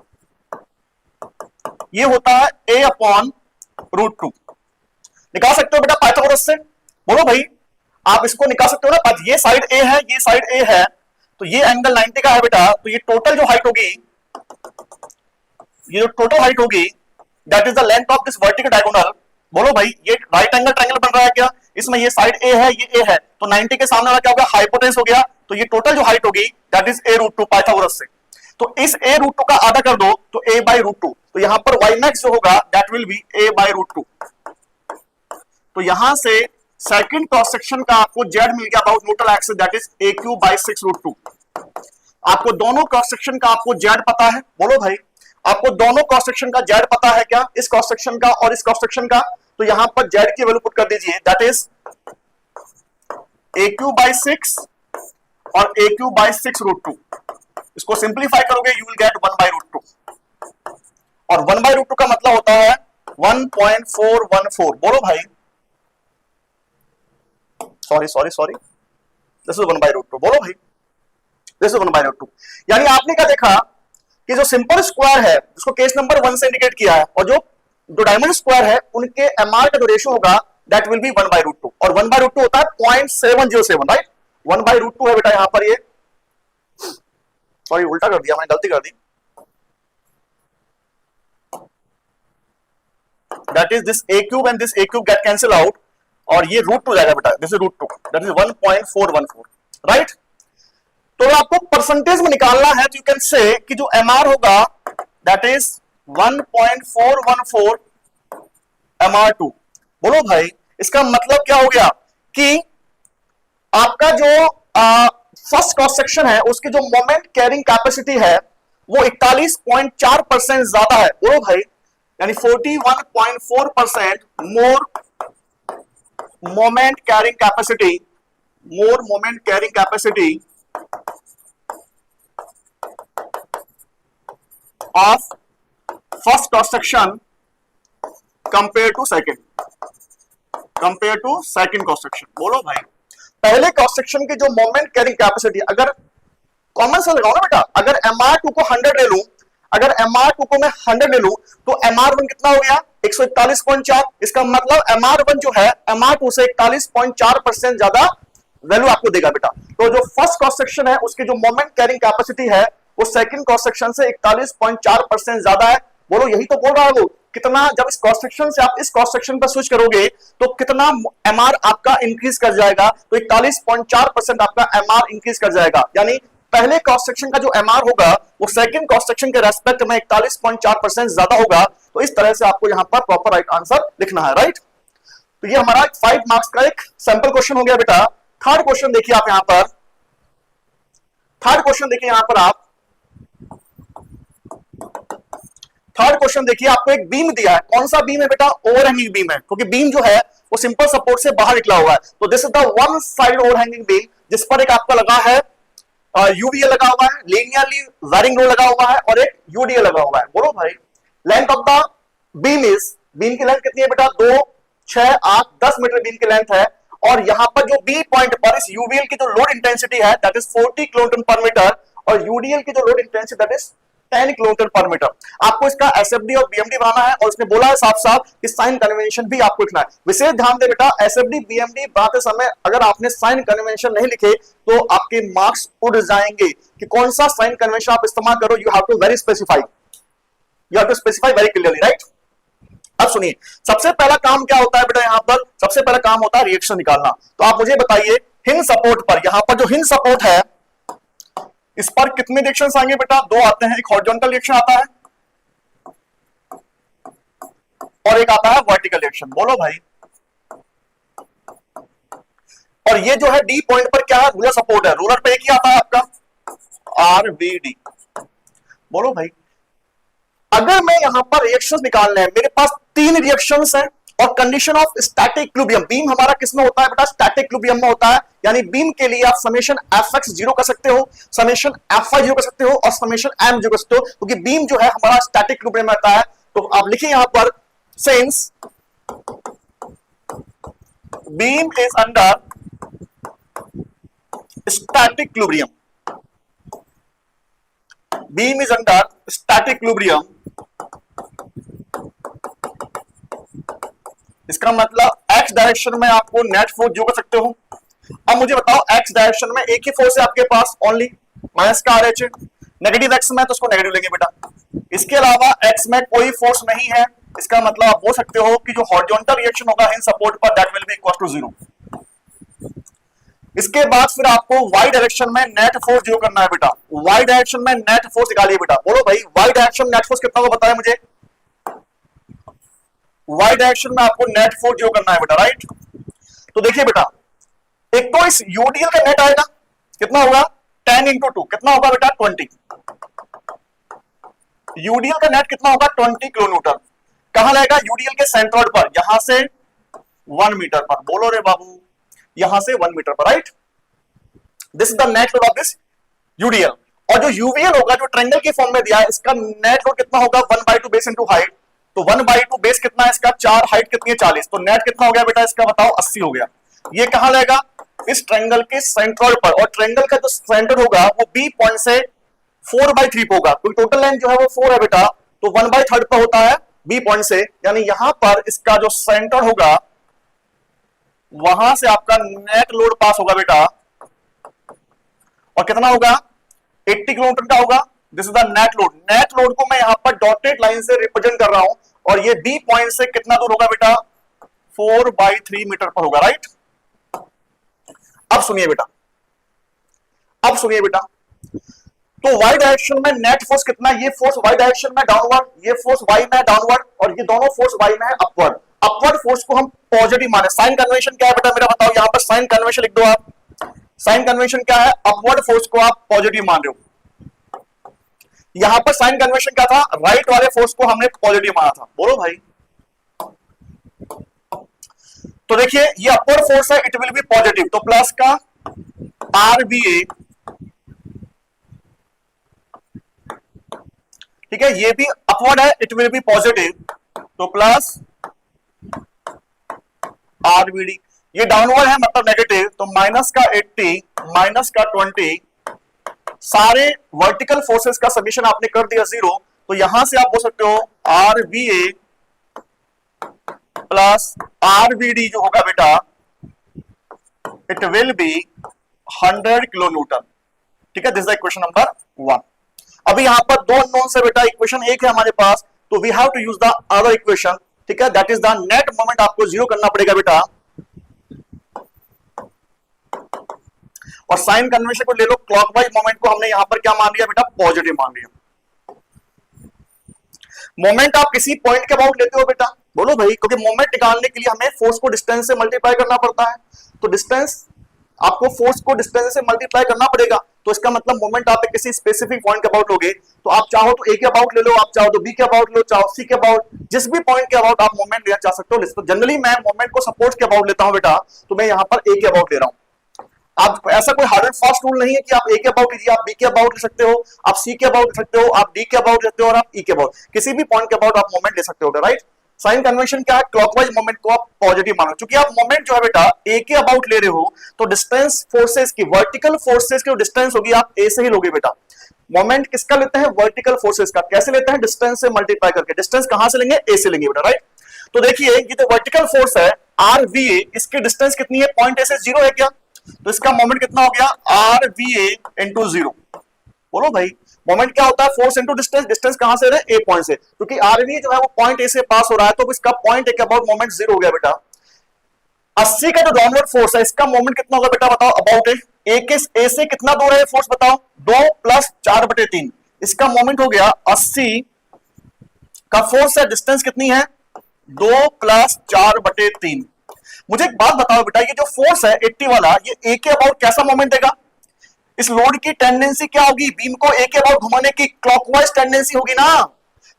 [SPEAKER 1] ये होता है a/√2। निकाल सकते हो बेटा पाइथागोरस से। बोलो भाई, आप इसको निकाल सकते हो ना, ये साइड a है, ये साइड a है, तो ये एंगल 90 का है बेटा। तो ये टोटल जो हाइट होगी, ये जो टोटल हाइट होगी, that is the length of this vertical diagonal. बोलो भाई, ये राइट एंगल ट्रायंगल बन रहा है क्या, इसमें ये साइड a है, ये a है, तो 90 के सामने वाला क्या होगा, हाइपोटेन्यूस हो गया। तो ये टोटल जो हाइट होगी दैट इज a√2 पाइथागोरस से। तो इस a रूट टू का आधा कर दो तो a बाई रूट टू, तो यहां पर y मैक्स जो होगा that will be a by root two. तो यहां से सेकंड क्रॉस सेक्शन का आपको z मिल गया about neutral axis that is a cube by 6 root two. आपको दोनों क्रॉस सेक्शन का आपको z पता है, बोलो भाई आपको दोनों क्रॉस सेक्शन का z पता है क्या, इस क्रॉस सेक्शन का और इस क्रॉस सेक्शन का। तो यहां पर z की वैल्यू पुट कर दीजिए that is a cube by 6 और a cube by 6 root two. इसको सिंप्लीफाई करोगे you will get 1 by root two, और 1 बाई रूट टू का मतलब होता है 1.414। बोलो भाई, sorry this is 1 by root two. बोलो भाई this is 1 by root two. यानी आपने क्या देखा कि जो सिंपल स्क्वायर है जिसको केस नंबर 1 से इंडिकेट किया है और जो डायमंड स्क्वायर है उनके एमआर का जो रेशियो होगा that will be 1 by root two, और 1 बाई रूट टू होता है 0.707, राइट। 1 बाई रूट टू है बेटा यहां पर, ये सॉरी उल्टा कर दिया मैंने, गलती कर दी। That is this a cube and this a cube get cancel out, और ये रूट टू जाएगा बेटा, this is root two, that is 1.414, right. तो आपको परसेंटेज में निकालना है तो यू कैन से कि जो एमआर होगा दैट इज 1.414 mr2। बोलो भाई इसका मतलब क्या हो गया कि आपका जो फर्स्ट क्रॉस सेक्शन है उसकी जो मोमेंट कैरिंग कैपेसिटी है वो 41.4% ज्यादा है। बोलो भाई यानी 41.4% more moment carrying capacity of first cross section compare to second cross section. बोलो भाई पहले क्रॉस सेक्शन की जो मोमेंट कैरिंग कैपेसिटी, अगर कॉमन से लगाओ ना बेटा, अगर mr2 को 100 ले लूं, अगर mr2 को मैं 100 ले लूं तो mr1 कितना हो गया 141.4। इसका मतलब mr1 जो है mr2 से 41.4% ज्यादा वैल्यू आपको देगा बेटा। तो जो फर्स्ट क्रॉस सेक्शन है उसकी जो मोमेंट कैरिंग कैपेसिटी है वो सेकंड क्रॉस सेक्शन से 41.4% ज्यादा है। बोलो यही तो बोल रहा हूं, कितना जब इस क्रॉस सेक्शन से आप इस क्रॉस सेक्शन पर स्विच करोगे तो कितना एमआर आपका इंक्रीज कर जाएगा, तो 41.4% आपका एमआर इंक्रीज कर जाएगा। यानी पहले क्रॉस सेक्शन का जो एमआर होगा वो सेकंड क्रॉस सेक्शन के रेस्पेक्ट में 41.4% ज्यादा होगा। तो इस तरह से आपको यहां पर प्रॉपर राइट आंसर लिखना है, राइट। तो ये हमारा 5 मार्क्स का एक सैंपल क्वेश्चन हो गया बेटा। थर्ड क्वेश्चन देखिए आप यहां पर, थर्ड क्वेश्चन देखिए यहां पर आप, थर्ड क्वेश्चन देखिए आपको एक बीम दिया है। कौन सा बीम है बेटा, ओवरहैंगिंग बीम है, क्योंकि बीम जो है वो सिंपल सपोर्ट से बाहर निकला हुआ है। तो this is the one side overhanging beam जिस पर एक आपका लगा है यूवीए लगा हुआ है, लीनियरली वायरिंग रोड लगा हुआ है, और एक यूडीए लगा हुआ है। बोलो भाई length of the beam is, beam की लेंथ कितनी है बेटा 2, 6, 8, 10 मीटर बीम की लेंथ है। और यहां पर जो बी पॉइंट पर इस यूवीएल की जो लोड इंटेंसिटी है दैट इज 40 किलोन्यूटन पर मीटर, और यूडीएल की जो load intensity that is 10 kilometre पर मीटर। आपको इसका एसएफडी और बीएमडी बनाना है, और उसने बोला है साफ साफ कि साइन कन्वेंशन भी आपको लिखना है। विशेष ध्यान दे बेटा, एसएफडी बीएमडी बनाते समय अगर आपने साइन कन्वेंशन नहीं लिखे तो आपके मार्क्स उड़ जाएंगे। कि कौन सा साइन कन्वेंशन आप इस्तेमाल करो, you have to very specify, you have to specify very clearly, right. अब सुनिए, सबसे पहला काम क्या होता है बेटा, यहां पर सबसे पहला काम होता है रिएक्शन निकालना। तो आप मुझे बताइए हिंज सपोर्ट पर, यहां पर जो हिंज सपोर्ट है इस पर कितने रिएक्शंस आएंगे बेटा, 2 आते हैं। एक हॉरिजॉन्टल रिएक्शन आता है और एक आता है वर्टिकल रिएक्शन। बोलो भाई, और ये जो है डी पॉइंट पर क्या है, रूलर सपोर्ट है। रूलर पे एक ही आता है आपका आरवीडी। बोलो भाई, अगर मैं यहां पर रिएक्शंस निकालने हैं, मेरे पास 3 रिएक्शंस हैं और condition of static equilibrium. Beam हमारा किसमें होता है बेटा, स्टैटिक इक्विलिब्रियम में होता है। यानी बीम के लिए आप समेशन fx 0 कर सकते हो, समेशन fy 0 कर सकते हो, और समेशन m 0 कर सकते हो, क्योंकि बीम जो है हमारा स्टैटिक इक्विलिब्रियम में आता है। तो आप लिखिए यहां पर since beam is under static equilibrium, beam is under static equilibrium, इसका मतलब x डायरेक्शन में आपको नेट फोर्स जो कर सकते हो। अब मुझे बताओ x डायरेक्शन में एक ही फोर्स है आपके पास, ओनली माइनस का आरएच। नेगेटिव x में तो उसको नेगेटिव लेंगे बेटा। इसके अलावा x में कोई फोर्स नहीं है, इसका मतलब आप बोल सकते हो कि जो हॉरिजॉन्टल रिएक्शन होगा हिंज सपोर्ट पर that will be equal to 0। इसके बाद फिर आपको वाई डायरेक्शन में नेट फोर्स जीरो करना है बेटा। वाई डायरेक्शन में नेट फोर्स निकालिए बेटा। बोलो भाई वाई डायरेक्शन नेट फोर्स कितना होगा बताया मुझे। वाई डायरेक्शन में आपको नेट फोर्स जीरो करना है बेटा, राइट। तो देखिए बेटा, एक तो इस यूडीएल का नेट आएगा कितना होगा 10 इंटू 2 कितना होगा बेटा 20। यूडीएल का नेट कितना होगा 20 किलोमीटर। कहां लगेगा यूडीएल के सेंट्रोइड पर, यहां से 1 मीटर पर। बोलो रे बाबू, यहां से 1 मीटर पर, right. This is the net load of this UDL. और जो यूवीएल होगा जो ट्रायंगल के फॉर्म में दिया है, इसका नेट लोड कितना होगा 1/2 बेस इंटू हाइट। तो 1/2 बेस कितना है इसका 4, हाइट कितनी है 40। तो नेट कितना हो गया बेटा इसका बताओ 80 हो गया। ये कहां लगेगा इस ट्रायंगल के सेंट्रोइड पर। और ट्रायंगल का जो सेंटर होगा वो बी पॉइंट से 4/3 पे होगा, क्योंकि टोटल लेंथ जो है वो 4 है बेटा। तो 1/3 पे होता है बी पॉइंट से, यानी यहां पर इसका जो सेंटर होगा वहां से आपका नेट लोड पास होगा बेटा। और कितना होगा 80 किलोमीटर का होगा। This is the net load. Net load को मैं यहां पर डॉटेड लाइन से रिप्रेजेंट कर रहा हूं। और ये बी पॉइंट से कितना दूर होगा बेटा 4/3 मीटर पर होगा, राइट। अब सुनिए बेटा, अब सुनिए बेटा, तो वाई डायरेक्शन में नेट फोर्स कितना है। ये फोर्स वाई डायरेक्शन में डाउनवर्ड, ये फोर्स वाई में डाउनवर्ड, और ये दोनों फोर्स वाई में है अपवर्ड। अपवर्ड फोर्स को हम पॉजिटिव माने। साइन कन्वेंशन क्या है बेटा मेरा बताओ। यहां पर साइन कन्वेंशन लिख दो आप। साइन कन्वेंशन क्या है, अपवर्ड फोर्स को आप पॉजिटिव मान रहे हो। यहां पर साइन कन्वेंशन क्या था, राइट वाले फोर्स को हमने पॉजिटिव माना था। बोलो भाई। तो देखिए ये अपवर्ड फोर्स है, इट विल बी पॉजिटिव। तो प्लस का आर बी ए, ठीक है, ये भी अपवर्ड है, इट विल बी पॉजिटिव। तो प्लस आरबीडी। ये डाउनवर्ड है मतलब नेगेटिव, तो माइनस का 80 माइनस का 20। सारे वर्टिकल फोर्सेस का समीशन आपने कर दिया 0। तो यहां से आप बोल सकते हो आर बी ए प्लस आरबीडी जो होगा बेटा it will B 100 kilo Newton. ठीक है, दिस इज इक्वेशन नंबर 1। अभी यहां पर दो अननोन से बेटा इक्वेशन एक है हमारे पास, तो we have to use the other equation. ठीक है, that is the net moment आपको जीरो करना पड़ेगा बेटा। और साइन कन्वेंशन को ले लो, क्लॉकवाइज मोमेंट को हमने यहां पर क्या मान लिया बेटा पॉजिटिव मान लिया। मोमेंट आप किसी पॉइंट के अबाउट लेते हो बेटा, बोलो भाई, क्योंकि मोमेंट निकालने के लिए हमें फोर्स को डिस्टेंस से मल्टीप्लाई करना पड़ता है। तो डिस्टेंस आपको फोर्स को डिस्टेंस से मल्टीप्लाई करना पड़ेगा। तो इसका मतलब मोमेंट आप किसी स्पेसिफिक पॉइंट के अबाउट लोगे, तो आप चाहो तो ए के अबाउट ले लो, आप चाहो तो बी के अबाउट लो, चाहो सी के अबाउट, जिस भी पॉइंट के अबाउट आप मोमेंट लेना चाह सकते हो। तो जनरली मैं मोमेंट को सपोर्ट के अबाउट लेता हूं बेटा, तो मैं यहां पर ए के अबाउट ले रहा हूं। आप ऐसा कोई हार्ड एंड फास्ट रूल नहीं है कि आप ए के अबाउट लीजिए, आप बी के अबाउट ले सकते हो, आप सी के अबाउट ले सकते हो, आप डी के अबाउट ले सकते हो, और आप ई के अबाउट, किसी भी पॉइंट के अबाउट आप मोमेंट ले सकते हो, राइट। साइन कन्वेंशन क्या है, क्लॉकवाइज मोमेंट को आप पॉजिटिव मानो। क्योंकि आप मोमेंट जो है बेटा ए के अबाउट ले रहे हो, तो डिस्टेंस फोर्सेस की, वर्टिकल फोर्सेस की जो डिस्टेंस होगी आप ए से ही लोगे बेटा। मोमेंट किसका लेते हैं, वर्टिकल फोर्सेस का। कैसे लेते हैं, डिस्टेंस से मल्टीप्लाई करके। डिस्टेंस कहां से लेंगे, ए से लेंगे बेटा, राइट। तो देखिए ये जो वर्टिकल फोर्स है आर वी ए, इसकी डिस्टेंस कितनी है, पॉइंट ए से 0 है क्या, तो इसका मोमेंट कितना हो गया आर वी ए इंटू 0। बोलो भाई, मोमेंट क्या होता है, फोर्स इंटू डिस्टेंस। डिस्टेंस कहां से, ए पॉइंट से, क्योंकि आरवी जो है वो पॉइंट ए से पास हो रहा है, तो इसका पॉइंट ए के अबाउट मोमेंट 0 हो गया बेटा। 80 का जो डाउनवर्ड फोर्स है इसका मोमेंट कितना होगा बेटा बताओ, अबाउट ए से कितना दूर है फोर्स बताओ, 2 + 4/3। इसका मोमेंट हो गया 80 का फोर्स है, डिस्टेंस कितनी है 2 + 4/3। मुझे एक बात बताओ बेटा, ये जो फोर्स है 80 वाला, ये ए के अबाउट कैसा मोमेंट देगा। इस लोड की टेंडेंसी क्या होगी, बीम को ए के अबाउट घुमाने की क्लॉकवाइज टेंडेंसी होगी ना।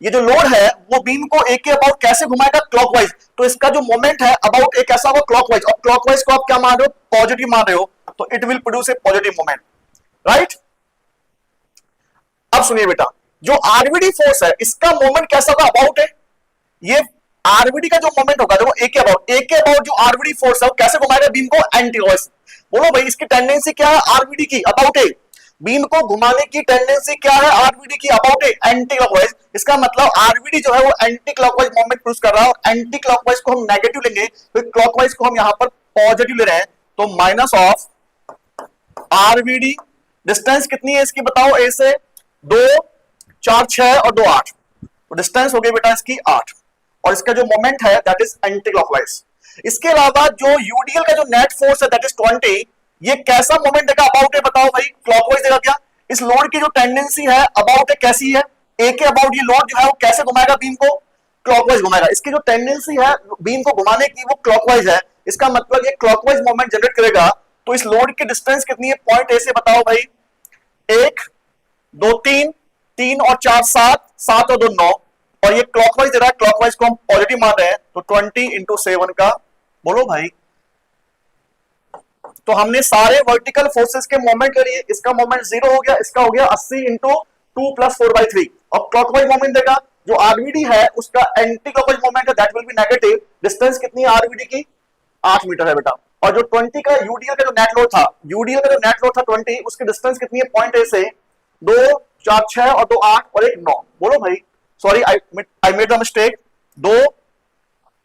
[SPEAKER 1] ये जो लोड है वो बीम को ए के अबाउट कैसे घुमाएगा, क्लॉकवाइज। तो इसका जो मोमेंट है अबाउट ए कैसा होगा, क्लॉकवाइज। और क्लॉकवाइज को आप क्या मान रहे हो, पॉजिटिव मान रहे हो, तो it will produce a positive moment, right. अब सुनिए बेटा, जो आरवीडी फोर्स है इसका मोमेंट कैसा होगा, अबाउट है। ये आरवीडी का जो मोमेंट होगा देखो ए के अबाउट जो आरवीडी फोर्स है वो कैसे घुमाएगा बीम को, एंटी क्लॉकवाइज। बोलो भाई, इसकी टेंडेंसी क्या है आरवीडी की, अबाउट ए। बीम को घुमाने की टेंडेंसी क्या है आरवीडी की, अबाउट ए, एंटी क्लॉकवाइज। इसका मतलब आरवीडी जो है वो एंटी क्लॉकवाइज मोमेंट प्रोड्यूस कर रहा है, और एंटी क्लॉकवाइज को हम नेगेटिव लेंगे, तो क्लॉकवाइज को हम यहां पर पॉजिटिव ले रहे हैं। तो माइनस ऑफ आरवीडी, डिस्टेंस कितनी है इसकी बताओ, ए से 2 4 6 और 2 8, तो डिस्टेंस हो गई बेटा इसकी 8। और इसका जो मोमेंट है दैट इज एंटी क्लॉकवाइज। इसके अलावा जो यूडीएल का जो नेट फोर्स है दैट इज 20, ये कैसा मोमेंट देगा अबाउट ए, बताओ भाई, क्लॉकवाइज देगा क्या? इस लोड की जो टेंडेंसी है अबाउट ए कैसी है? ए के अबाउट ये लोड जो है वो कैसे घुमाएगा बीम को? क्लॉकवाइज घुमाएगा। इसकी जो टेंडेंसी है बीम को घुमाने की वो क्लॉकवाइज है, इसका मतलब ये क्लॉकवाइज मोमेंट जनरेट करेगा। तो इस लोड की डिस्टेंस कितनी है पॉइंट ए से, बताओ भाई? 1 2 3, 3 और 4 7, 7 और 2 9, और ये क्लॉकवाइज दे रहा है, क्लॉकवाइज को हम पॉजिटिव मान रहे हैं, तो 20 इंटू 7 का, बोलो भाई। तो हमने सारे वर्टिकल फोर्सेस के मोमेंट ले लिए, इसका मोमेंट 0 हो गया, इसका हो गया 80 इंटू 2 प्लस 4/3। और क्लॉकवाइज मोमेंट देगा, जो आरवीडी है उसका एंटी क्लॉकवाइज मोमेंट है, that will be negative. Distance कितनी है आरवीडी की? 8 मीटर है बेटा। और जो 20 का यूडीएल का जो नेट लोड था, यूडीएल का जो नेट लोड था 20, उसकी डिस्टेंस कितनी है पॉइंट ए से? 2 4 6 और 2 8 और 1 9, बोलो भाई। Sorry, I made the mistake. 2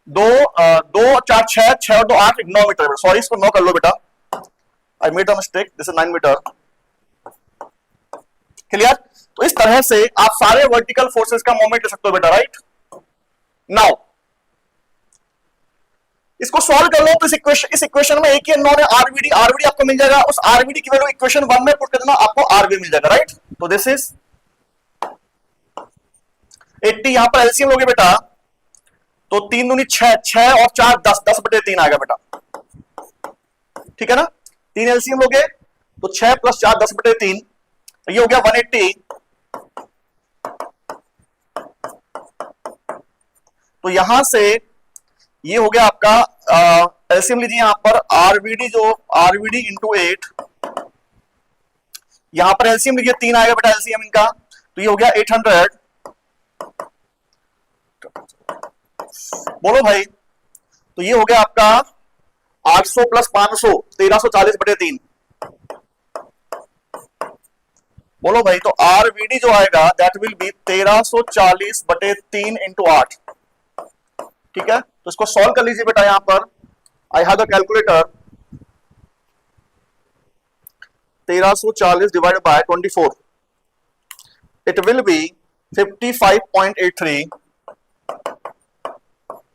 [SPEAKER 1] 2 2 4 6 6 और 2 8 9 मीटर। सॉरी, इसको 9 कर लो बेटा, I made a mistake. This is 9 metre. Clear? तो इस तरह से आप सारे वर्टिकल फोर्सेस का मोमेंट ले सकते हो बेटा, राइट? नाउ इसको सॉल्व कर लो, तो इस इक्वेशन में एक ही अननोन है आरवीडी। आरवीडी आपको मिल जाएगा, उस आरवीडी की वैल्यू इक्वेशन 1 में पुट कर देना, आपको आरवी मिल जाएगा, राइट? तो दिस इज 80। यहां पर एलसीएम लोगे बेटा, तो 3 दूनी 6, 6 और 4 10, 10/3 आएगा बेटा, ठीक है ना? 3 एलसीएम लोगे तो 6 + 4 10/3, ये हो गया 180। तो यहां से ये हो गया आपका एलसीएम लीजिए यहां पर, आरवीडी जो आरवीडी इंटू 8, यहां पर एलसीएम लीजिए 3 आएगा बेटा एलसीएम इनका, तो ये हो गया 800। बोलो भाई, तो ये हो गया आपका 800 + 500 1340/3। बोलो भाई, तो आरवीडी जो आएगा दैट विल बी 1340/3 इंटू 8, ठीक है? तो इसको सॉल्व कर लीजिए बेटा, यहां पर I have the calculator. 1340 divided by 24, it will B 55.83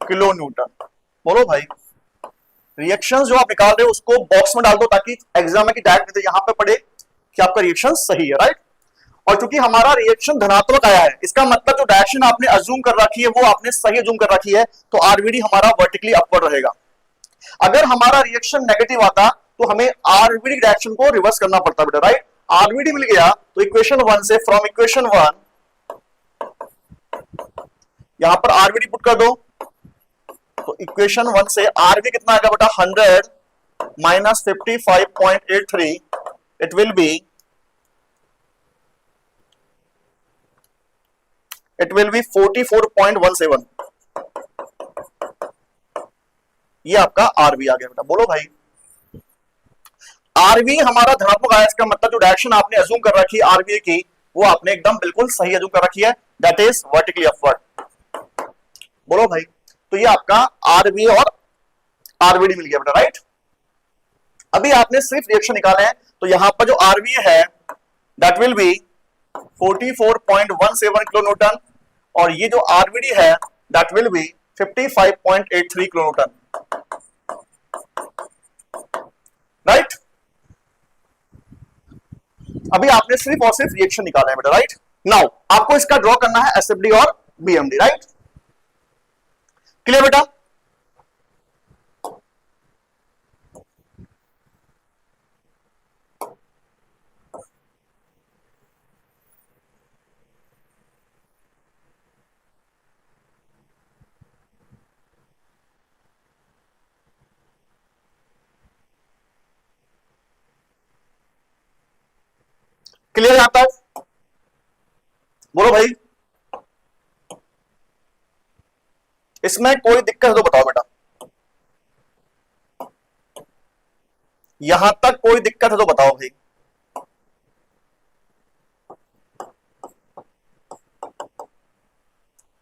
[SPEAKER 1] kilo Newton. बोलो भाई, रिएक्शंस जो आप निकाल रहे हो उसको बॉक्स में डाल दो, ताकि एग्जाम में की डायरेक्ट यहां पे पढ़े कि आपका रिएक्शन सही है, राइट? और क्योंकि हमारा रिएक्शन धनात्मक आया है, इसका मतलब जो डायरेक्शन आपने अज्यूम कर रखी है वो आपने सही अज्यूम कर रखी है, तो आरवीडी हमारा वर्टिकली अपवर्ड रहेगा। अगर हमारा रिएक्शन नेगेटिव आता तो हमें आरवीडी डायरेक्शन को रिवर्स करना पड़ता बेटा, राइट? आरवीडी मिल गया, तो इक्वेशन 1 से, फ्रॉम इक्वेशन 1 यहां पर आरवीडी पुट कर दो, तो इक्वेशन 1 से आरवी कितना आएगा बेटा? 100 माइनस 55.83, इट विल बी 44.17। ये आपका आरवी आ गया बेटा। बोलो भाई, आरवी हमारा धनात्मक आया, इसका मतलब जो डायरेक्शन आपने अज्यूम कर रखी है आरवी की, वो आपने एकदम बिल्कुल सही अज्यूम कर रखी है, दैट इज वर्टिकली अपवर्ड। बोलो भाई, तो ये आपका आरवी और आरवीडी मिल गया बेटा, राइट? अभी आपने सिर्फ रिएक्शन निकाले हैं, तो यहां पर जो आरवी है that will B 44.17 kilo Newton, और ये जो आरवीडी है that will B 55.83 kilo Newton, right? अभी आपने सिर्फ और सिर्फ रिएक्शन निकाला है बेटा, राइट? नाउ आपको इसका ड्रॉ करना है एसएफडी और बीएमडी, राइट? क्लियर बेटा? क्लियर यहां तक? बोलो भाई, इसमें कोई दिक्कत है तो बताओ बेटा, यहां तक कोई दिक्कत है तो बताओ भाई।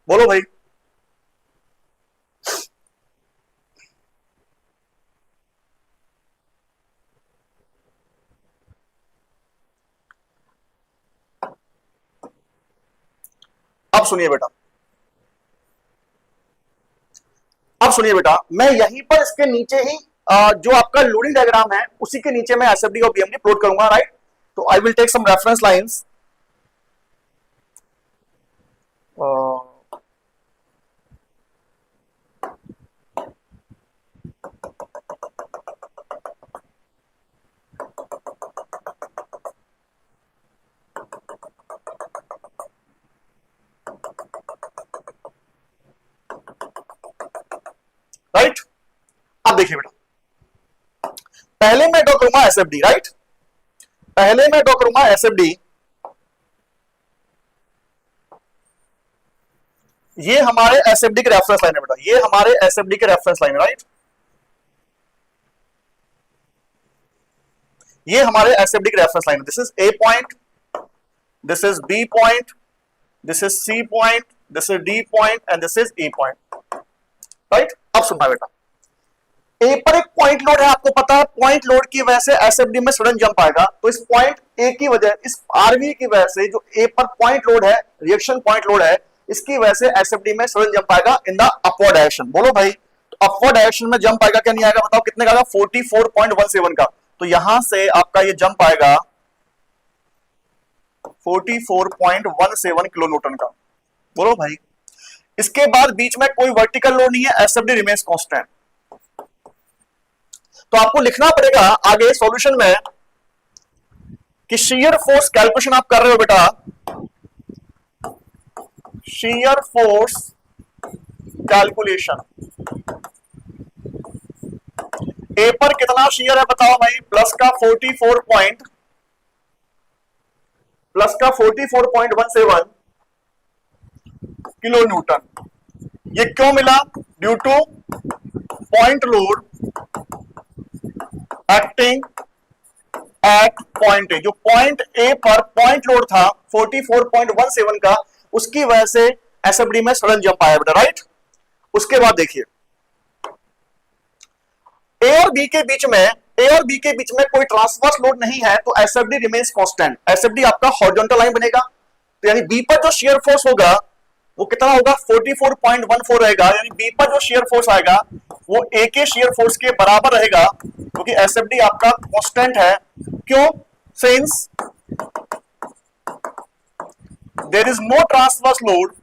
[SPEAKER 1] बोलो भाई, अब सुनिए बेटा, अब सुनिए बेटा, मैं यहीं पर इसके नीचे ही जो आपका लोडिंग डायग्राम है उसी के नीचे मैं एसएफडी और बीएमडी प्लॉट करूंगा, राइट। तो I will take some reference lines. Right, अब देखिए बेटा, पहले मैं ड्रॉ करूंगा एसएफडी, राइट। पहले मैं ड्रॉ करूंगा एसएफडी। ये हमारे एसएफडी के रेफरेंस लाइन है बेटा, ये हमारे एसएफडी के रेफरेंस लाइन है, राइट। ये हमारे एसएफडी के रेफरेंस लाइन है। This is A point, this is B point, this is C point, this is D point and this is E point, right. अब सुनना बेटा, ए पर एक पॉइंट लोड है, आपको पता है पॉइंट लोड की वजह से एसएफडी में सडन जंप आएगा। तो इस पॉइंट ए की वजह, इस आरवी की वजह से जो ए पर पॉइंट लोड है, रिएक्शन पॉइंट लोड है, इसकी वजह से एसएफडी में सडन जंप आएगा इन द अपवर्ड डायरेक्शन। बोलो भाई, तो अपवर्ड डायरेक्शन में जंप आएगा क्या नहीं आएगा, बताओ कितने का आएगा, 44.17 का। तो यहां से आपका ये जंप आएगा 44.17 किलो न्यूटन का। बोलो भाई, इसके बाद बीच में कोई वर्टिकल लोड नहीं है, एसएफडी रिमेन्स कांस्टेंट। तो आपको लिखना पड़ेगा आगे सॉल्यूशन में कि शियर फोर्स कैलकुलेशन आप कर रहे हो बेटा, शियर फोर्स कैलकुलेशन। ए पर कितना शियर है बताओ भाई, प्लस का 44.17 किलो न्यूटन। ये क्यों मिला, due two point load acting at point A. जो पॉइंट ए पर पॉइंट लोड था 44.17 का, उसकी वजह से एसएफडी में सडन जंप आया बेटा, राइट। उसके बाद देखिए, ए और बी के बीच में कोई ट्रांसवर्स लोड नहीं है, तो एसएफडी रिमेन्स कांस्टेंट। एसएफडी आपका हॉरिजॉन्टल लाइन बनेगा, तो यानी बी पर जो शियर फोर्स होगा वो कितना होगा, 44.14 रहेगा। यानी बी पर जो शियर फोर्स आएगा वो ए के शियर फोर्स के बराबर रहेगा, क्योंकि एसएफडी आपका कांस्टेंट है। क्यों, since there is no transverse load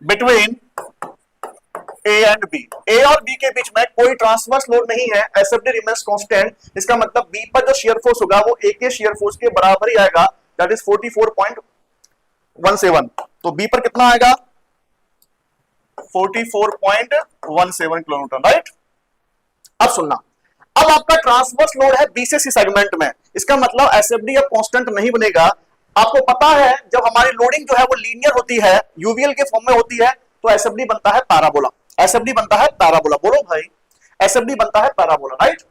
[SPEAKER 1] between A and B. A और बी के बीच में कोई ट्रांसवर्स लोड नहीं है, एसएफडी रिमेन्स कांस्टेंट। इसका मतलब बी पर जो शियर फोर्स होगा वो ए के शियर फोर्स के बराबर ही आएगा, दैट इज 44.17। तो बी पर कितना आएगा, 44.17 किलो न्यूटन, राइट। अब सुनना, अब आपका ट्रांसवर्स लोड है बी से सी सेगमेंट में, इसका मतलब एसएफडी अब कांस्टेंट नहीं बनेगा। आपको पता है जब हमारी लोडिंग जो है वो लीनियर होती है, यूवीएल के फॉर्म में होती है, तो एसएफडी बनता है पैराबोला। एसएफडी बनता है पैराबोला। बोलो भाई, एसएफडी बनता है पैराबोला, राइट।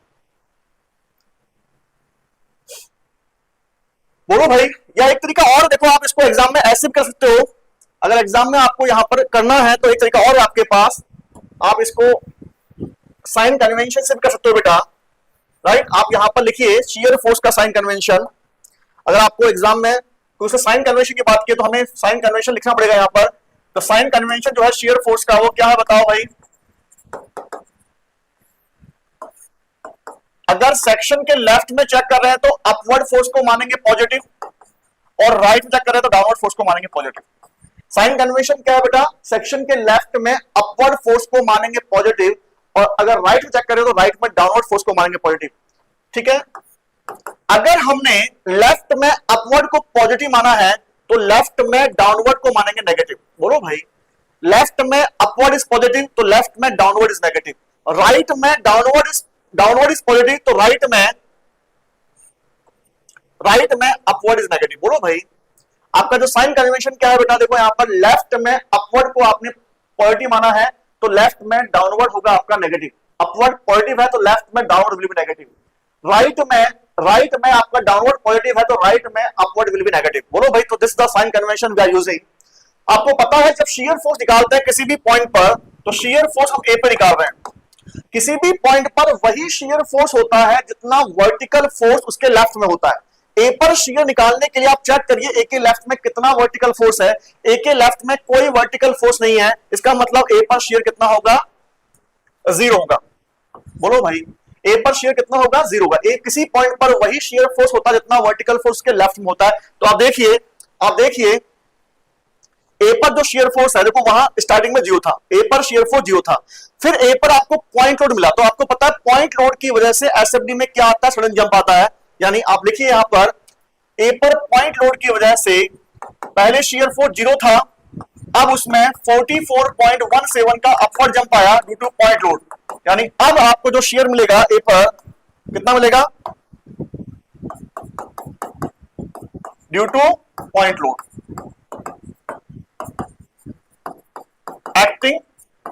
[SPEAKER 1] बोलो भाई, या एक तरीका और देखो, आप इसको एग्जाम में ऐसे भी कर सकते हो। अगर एग्जाम में आपको यहां पर करना है तो एक तरीका और है आपके पास, आप इसको साइन कन्वेंशन से भी कर सकते हो बेटा, राइट। आप यहां पर लिखिए शियर फोर्स का साइन कन्वेंशन। अगर आपको एग्जाम में कोई साइन कन्वेंशन की बात की तो हमें साइन कन्वेंशन लिखना पड़ेगा यहां पर। तो साइन कन्वेंशन जो है शियर फोर्स का वो क्या है बताओ भाई, अगर सेक्शन के लेफ्ट में चेक कर रहे हैं तो अपवर्ड फोर्स को मानेंगे पॉजिटिव, और राइट में चेक कर रहे हैं तो डाउनवर्ड फोर्स को मानेंगे पॉजिटिव। साइन कन्वेंशन क्या है बेटा, सेक्शन के लेफ्ट में अपवर्ड फोर्स को मानेंगे पॉजिटिव, और अगर राइट में चेक करें तो राइट में डाउनवर्ड फोर्स को मानेंगे पॉजिटिव, ठीक है। अगर हमने लेफ्ट में अपवर्ड को पॉजिटिव माना है तो लेफ्ट में डाउनवर्ड को मानेंगे नेगेटिव। बोलो भाई, लेफ्ट में अपवर्ड इज पॉजिटिव तो लेफ्ट में डाउनवर्ड इज नेगेटिव, राइट में डाउनवर्ड इज पॉजिटिव तो राइट में अपवर्ड इज नेगेटिव। बोलो भाई, आपका जो साइन कन्वेंशन क्या है बेटा, देखो यहां पर लेफ्ट में अपवर्ड को आपने पॉजिटिव माना है तो लेफ्ट में डाउनवर्ड होगा आपका नेगेटिव। अपवर्ड पॉजिटिव है तो लेफ्ट में downward will be negative. Right में आपका डाउनवर्ड पॉजिटिव है तो राइट में अपवर्ड विल बी नेगेटिव। बोलो भाई, तो this the sign convention we are using. आपको पता है जब शियर फोर्स निकालते हैं किसी भी पॉइंट पर, तो शियर फोर्स हम ए पे निकाल रहे हैं, किसी भी पॉइंट पर वही शियर फोर्स होता है जितना वर्टिकल फोर्स उसके लेफ्ट में होता है। ए पर शियर निकालने के लिए आप चेक करिए ए के लेफ्ट में कितना वर्टिकल फोर्स है। ए के लेफ्ट में कोई वर्टिकल फोर्स नहीं है, इसका मतलब ए पर शियर कितना होगा, 0 होगा। बोलो भाई, ए पर शियर कितना होगा, 0 होगा। ए किसी पॉइंट पर वही शियर फोर्स होता है जितना वर्टिकल फोर्स के लेफ्ट में होता है। तो आप देखिए ए पर जो शियर फोर्स है, देखो वहां स्टार्टिंग में 0 था, ए पर शियर फोर्स 0 था, फिर ए पर आपको पॉइंट लोड मिला। तो आपको पता है पॉइंट लोड की वजह से एसएफडी में क्या आता है, सडन जंप आता है। यानी आप लिखिए यहां पर ए पर पॉइंट लोड की वजह से पहले शियर फोर्स 0 था, अब उसमें 44.17 का अपवर्ड जंप आया ड्यू टू पॉइंट लोड। यानी अब आपको जो शियर मिलेगा ए पर कितना मिलेगा, due two point load acting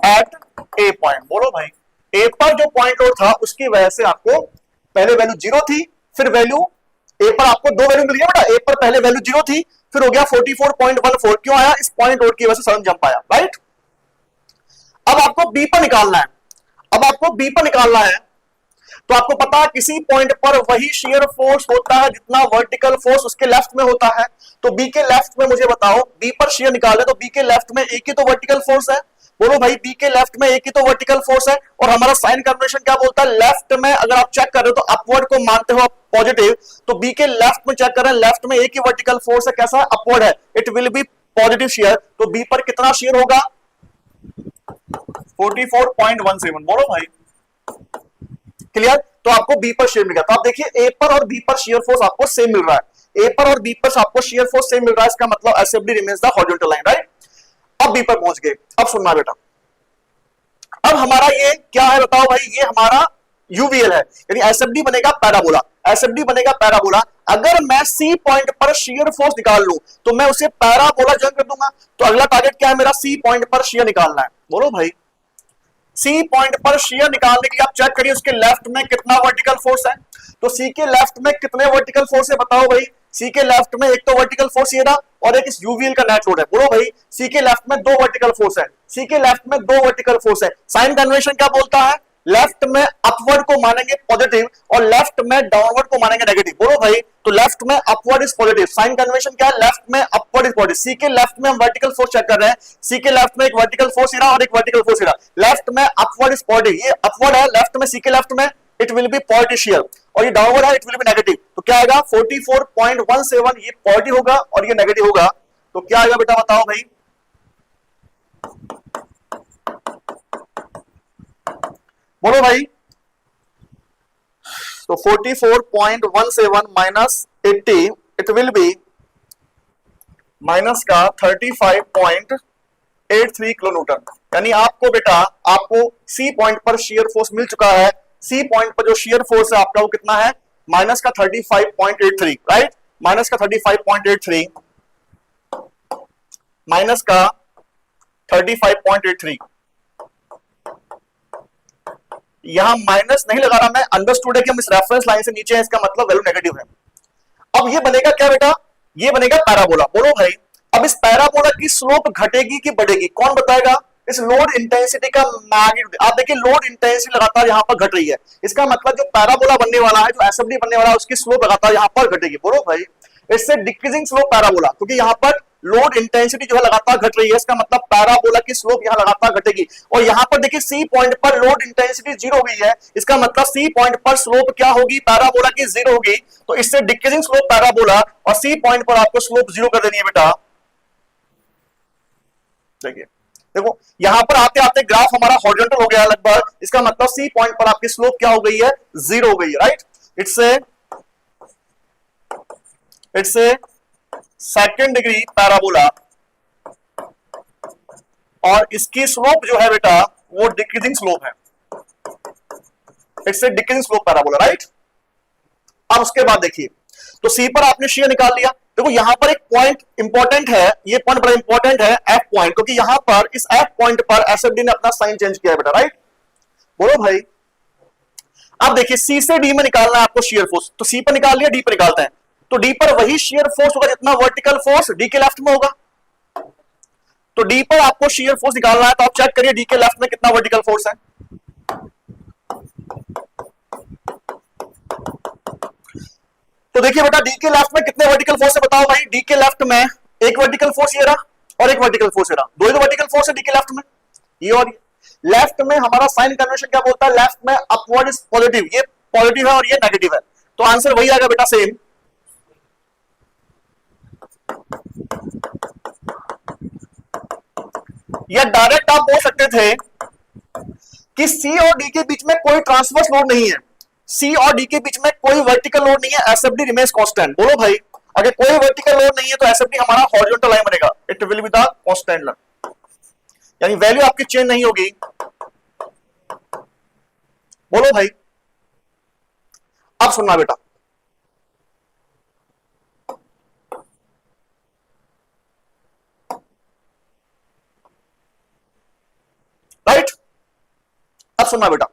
[SPEAKER 1] at A point. बोलो भाई, ए पर जो पॉइंट लोड था उसकी वजह से आपको पहले वैल्यू 0 थी, फिर वैल्यू ए पर आपको दो वैल्यू मिल गया बेटा। ए पर पहले वैल्यू 0 थी, फिर हो गया 44.14। क्यों आया, इस पॉइंट लोड की वजह से सडन जंप आया, राइट। अब आपको बी पर निकालना है, तो आपको पता है किसी पॉइंट पर वही शियर फोर्स होता है जितना वर्टिकल फोर्स उसके लेफ्ट में होता है। तो बी के लेफ्ट में मुझे बताओ, बी पर शियर निकाले तो बी के लेफ्ट में एक ही तो वर्टिकल फोर्स है। बोलो भाई, बी के लेफ्ट में एक ही तो वर्टिकल फोर्स है, और हमारा साइन कन्वेंशन क्या बोलता है, लेफ्ट में अगर आप चेक कर रहे हो तो अपवर्ड को मानते हो पॉजिटिव, तो बी के लेफ्ट में चेक कर रहे हैं, लेफ्ट में एक ही वर्टिकल फोर्स है, कैसा, अपवर्ड है, it will B positive shear. तो बी पर कितना शियर होगा, 44.17। बोलो भाई, क्लियर। तो आपको बी पर शेयर मिलेगा। तो आप देखिए ए पर और बी पर शेयर फोर्स आपको सेम मिल रहा है, ए पर और बी पर आपको शेयर फोर्स सेम मिल रहा है, इसका मतलब SFD remains the horizontal line, right. अब बी पर पहुंच गए, अब सुनना बेटा, अब हमारा ये क्या है बताओ भाई, ये हमारा यूवीएल है, यानी एसएफडी बनेगा पैराबोला, एसएफडी बनेगा पैराबोला। अगर मैं सी पॉइंट पर शियर फोर्स निकाल लूं तो मैं उसे पैराबोला ज्वाइन कर दूंगा। तो अगला टारगेट क्या है मेरा, सी पॉइंट पर शियर निकालना है। बोलो भाई, सी पॉइंट पर शियर निकालने के लिए आप चेक करिए उसके लेफ्ट में कितना वर्टिकल फोर्स है। तो सी के लेफ्ट में कितने वर्टिकल फोर्स है बताओ भाई, सी के लेफ्ट में एक तो वर्टिकल फोर्स ये रहा और एक इस यूवीएल का नेट लोड है। बोलो भाई, सी के लेफ्ट में दो वर्टिकल फोर्स है, सी के लेफ्ट में दो वर्टिकल फोर्स है। साइन कन्वेंशन क्या बोलता है, लेफ्ट में अपवर्ड को मानेंगे पॉजिटिव और लेफ्ट में डाउनवर्ड को मानेंगे नेगेटिव। बोलो भाई, तो लेफ्ट में upward is positive, sign convention क्या है, लेफ्ट में अपवर्ड इज पॉजिटिव। सी के लेफ्ट में हम वर्टिकल फोर्स चेक कर रहे हैं, सी के लेफ्ट में एक वर्टिकल फोर्स इरा और एक वर्टिकल फोर्स इरा, लेफ्ट में अपवर्ड इज पॉजिटिव, ये अपवर्ड है लेफ्ट में, सी के लेफ्ट में it will B positive shear, और ये डाउनवर्ड है इट विल बी नेगेटिव। तो क्या आएगा 44.17, ये पॉजिटिव होगा और ये नेगेटिव होगा। तो क्या आएगा बेटा बताओ भाई, बोलो भाई। तो 44.17 minus 80 it will B minus का 35.83 किलो न्यूटन। यानी आपको बेटा, आपको सी पॉइंट पर शियर फोर्स मिल चुका है, सी पॉइंट पर जो शियर फोर्स है आपका वो कितना है, माइनस का 35.83, राइट, माइनस का 35.83, माइनस का 35.83। यहां माइनस नहीं लगा रहा मैं, अंडरस्टूड है कि हम इस रेफरेंस लाइन से नीचे हैं, इसका मतलब वैल्यू नेगेटिव है। अब ये बनेगा क्या बेटा, ये बनेगा पैराबोला। बोलो भाई, अब इस पैराबोला की स्लोप घटेगी कि बढ़ेगी, कौन बताएगा। इस लोड इंटेंसिटी का मैग्नीट्यूड, आप देखिए लोड इंटेंसिटी लगातार यहां पर घट रही है, इसका मतलब जो पैराबोला बनने वाला है, जो एसएफडी बनने वाला है, उसकी स्लोप लगातार यहां पर घटेगी। बोलो भाई, इससे डिक्रीजिंग स्लोप पैराबोला, क्योंकि यहां पर लोड इंटेंसिटी जो है लगातार घट रही है, इसका मतलब पैराबोला की स्लोप यहां लगातार घटेगी। और यहां पर देखिए सी पॉइंट पर लोड इंटेंसिटी 0 हो गई है, इसका मतलब सी पॉइंट पर स्लोप क्या होगी, पैराबोला की 0 होगी। तो इससे डिक्रीजिंग स्लोप पैराबोला, और सी पॉइंट पर आपको स्लोप 0 कर देनी है बेटा। देखिए, देखो यहां पर आते आते ग्राफ हमारा हॉरिजॉन्टल हो गया लगभग, इसका मतलब सी पॉइंट पर आपकी स्लोप क्या हो गई है, 0 हो गई है, right. It's a second degree parabola, और इसकी स्लोप जो है बेटा वो डिक्रीजिंग स्लोप है, it's a decreasing slope parabola, right. अब उसके बाद देखिए, तो सी पर आपने शेयर निकाल लिया। देखो यहां पर एक पॉइंट इंपॉर्टेंट है, ये पॉइंट बड़ा इंपॉर्टेंट है, एफ पॉइंट, क्योंकि यहां पर इस एफ पॉइंट पर एसएफडी ने अपना साइन चेंज किया है बेटा, राइट। बोलो भाई, अब देखिए सी से डी में निकालना है आपको शेयर फोर्स, तो सी पर निकाल लिया, डी पर निकालते हैं। तो डी पर वही शेयर फोर्स होगा जितना वर्टिकल फोर्स डी के लेफ्ट में होगा। तो डी पर आपको शेयर फोर्स निकालना है, तो आप चेक करिए डी के लेफ्ट में कितना वर्टिकल फोर्स है। तो तो देखिए बेटा डी के लेफ्ट में कितने वर्टिकल फोर्स है बताओ भाई। डी के लेफ्ट में एक वर्टिकल फोर्स ये रहा और एक वर्टिकल फोर्स ये रहा, दो ही वर्टिकल फोर्स है डी के लेफ्ट में, ये और ये। लेफ्ट में हमारा साइन कन्वेंशन क्या बोलता है, लेफ्ट में अपवर्ड इज पॉजिटिव, ये पॉजिटिव है और ये नेगेटिव है, तो आंसर वही आएगा बेटा सेम। या डायरेक्ट आप बोल सकते थे कि सी और डी के बीच में कोई ट्रांसवर्स लोड नहीं है, सी और डी के बीच में कोई वर्टिकल लोड नहीं है, एसएफडी रिमेन्स कांस्टेंट। बोलो भाई अगर कोई वर्टिकल लोड नहीं है तो एसएफडी हमारा हॉरिजॉन्टल लाइन बनेगा, it will be the constant line, यानी वैल्यू आपकी चेंज नहीं होगी। बोलो भाई अब सुनना बेटा, राइट, अब सुनना बेटा।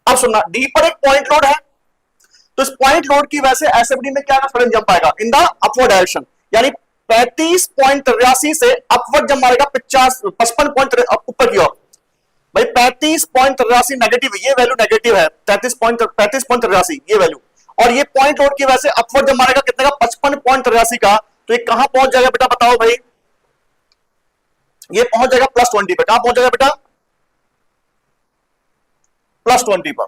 [SPEAKER 1] अब सुनना, डी पर एक पॉइंट लोड है, तो इस पॉइंट लोड की वजह से एसएफडी में क्या सडन जंप आएगा इन द अपवर्ड डायरेक्शन, यानी 35.83 से अपवर्ड जंप मारेगा 55 ऊपर की ओर। भाई 35.83 नेगेटिव, ये वैल्यू नेगेटिव है, 35.83 ये वैल्यू, और ये पॉइंट लोड की वजह से अपवर्ड जंप मारेगा कितने का, 55.83 का, तो ये कहां पहुंच जाएगा बेटा बताओ भाई, ये पहुंच जाएगा +20 पे। कहां पहुंच जाएगा बेटा, +20 पर।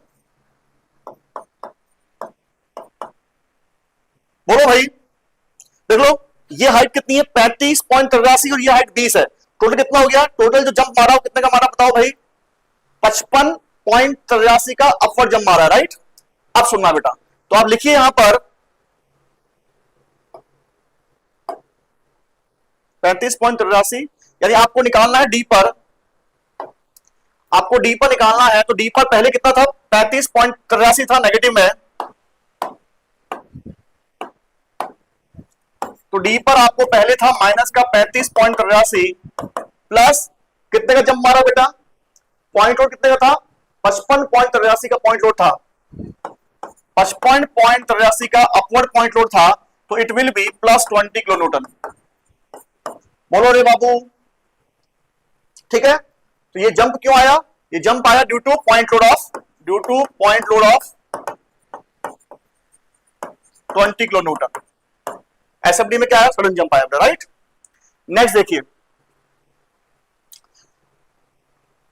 [SPEAKER 1] बोलो भाई देख लो ये हाइट कितनी है 35.83 और ये हाइट 20 है, टोटल कितना हो गया, टोटल जो जंप मारा कितने का मारा बताओ भाई, 55.83 का अपवर्ड जंप मारा, राइट। अब सुनना बेटा, तो आप लिखिए यहां पर 35.83, यानी आपको निकालना है डी पर, आपको डी पर निकालना है, तो डी पर पहले कितना था 35.83 था नेगेटिव में, तो डी पर आपको पहले था माइनस का 35.83 प्लस कितने का जंप मारा बेटा, पॉइंट लोड कितने का था 55.83 का पॉइंट लोड था, 55.83 का अपवर्ड पॉइंट लोड था, तो it will B +20 kilo Newton. बोलो रे बाबू, ठीक है। तो ये जंप क्यों आया, ये जंप आया due two point load of 20 kilo Newton. SFD में क्या है, सडन जंप आया, राइट। नेक्स्ट देखिए,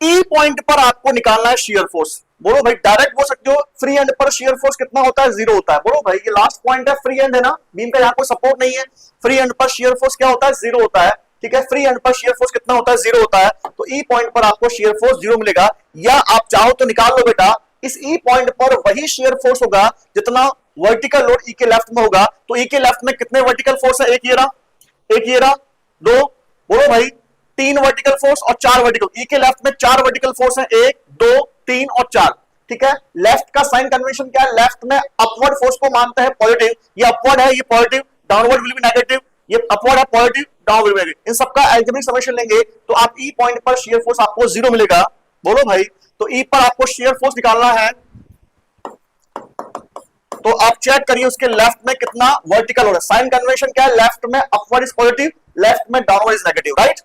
[SPEAKER 1] ई पॉइंट पर आपको निकालना है शियर फोर्स। बोलो भाई डायरेक्ट बोल सकते हो फ्री एंड पर शियर फोर्स कितना होता है, 0 होता है। बोलो भाई ये लास्ट पॉइंट है, फ्री एंड है ना, बीम का यहां कोई सपोर्ट नहीं है, फ्री एंड पर शियर फोर्स क्या होता है, 0 होता है, ठीक है। फ्री एंड पर शियर फोर्स कितना होता है, 0 होता है, तो ई पॉइंट पर आपको शियर फोर्स 0 मिलेगा, या आप चाहो तो निकाल लो बेटा, इस ई पॉइंट पर वही शियर फोर्स होगा जितना वर्टिकल लोड ई के लेफ्ट में होगा। तो ई के लेफ्ट में कितने वर्टिकल फोर्स है, एक ये रहा, 2, बोलो भाई 3 वर्टिकल फोर्स और 4 वर्टिकल, ई के लेफ्ट में 4 वर्टिकल फोर्स है, 1 2 3 और 4, ठीक है। लेफ्ट का साइन कन्वेंशन क्या है, लेफ्ट में अपवर्ड फोर्स को मानते हैं पॉजिटिव, ये अपवर्ड है, ये positive, downward will be negative, ये अपवर्ड है positive, downward will be negative. इन सबका अलजेब्रिक समेशन लेंगे तो आप ई पॉइंट पर शियर फोर्स आपको 0 मिलेगा। बोलो भाई, तो ई पर आपको शियर फोर्स निकालना है, तो आप चेक करिए उसके लेफ्ट में कितना वर्टिकल हो रहा है। साइन कन्वेंशन क्या है, लेफ्ट में अपवर्ड इज पॉजिटिव, लेफ्ट में डाउनवर्ड इज नेगेटिव, राइट।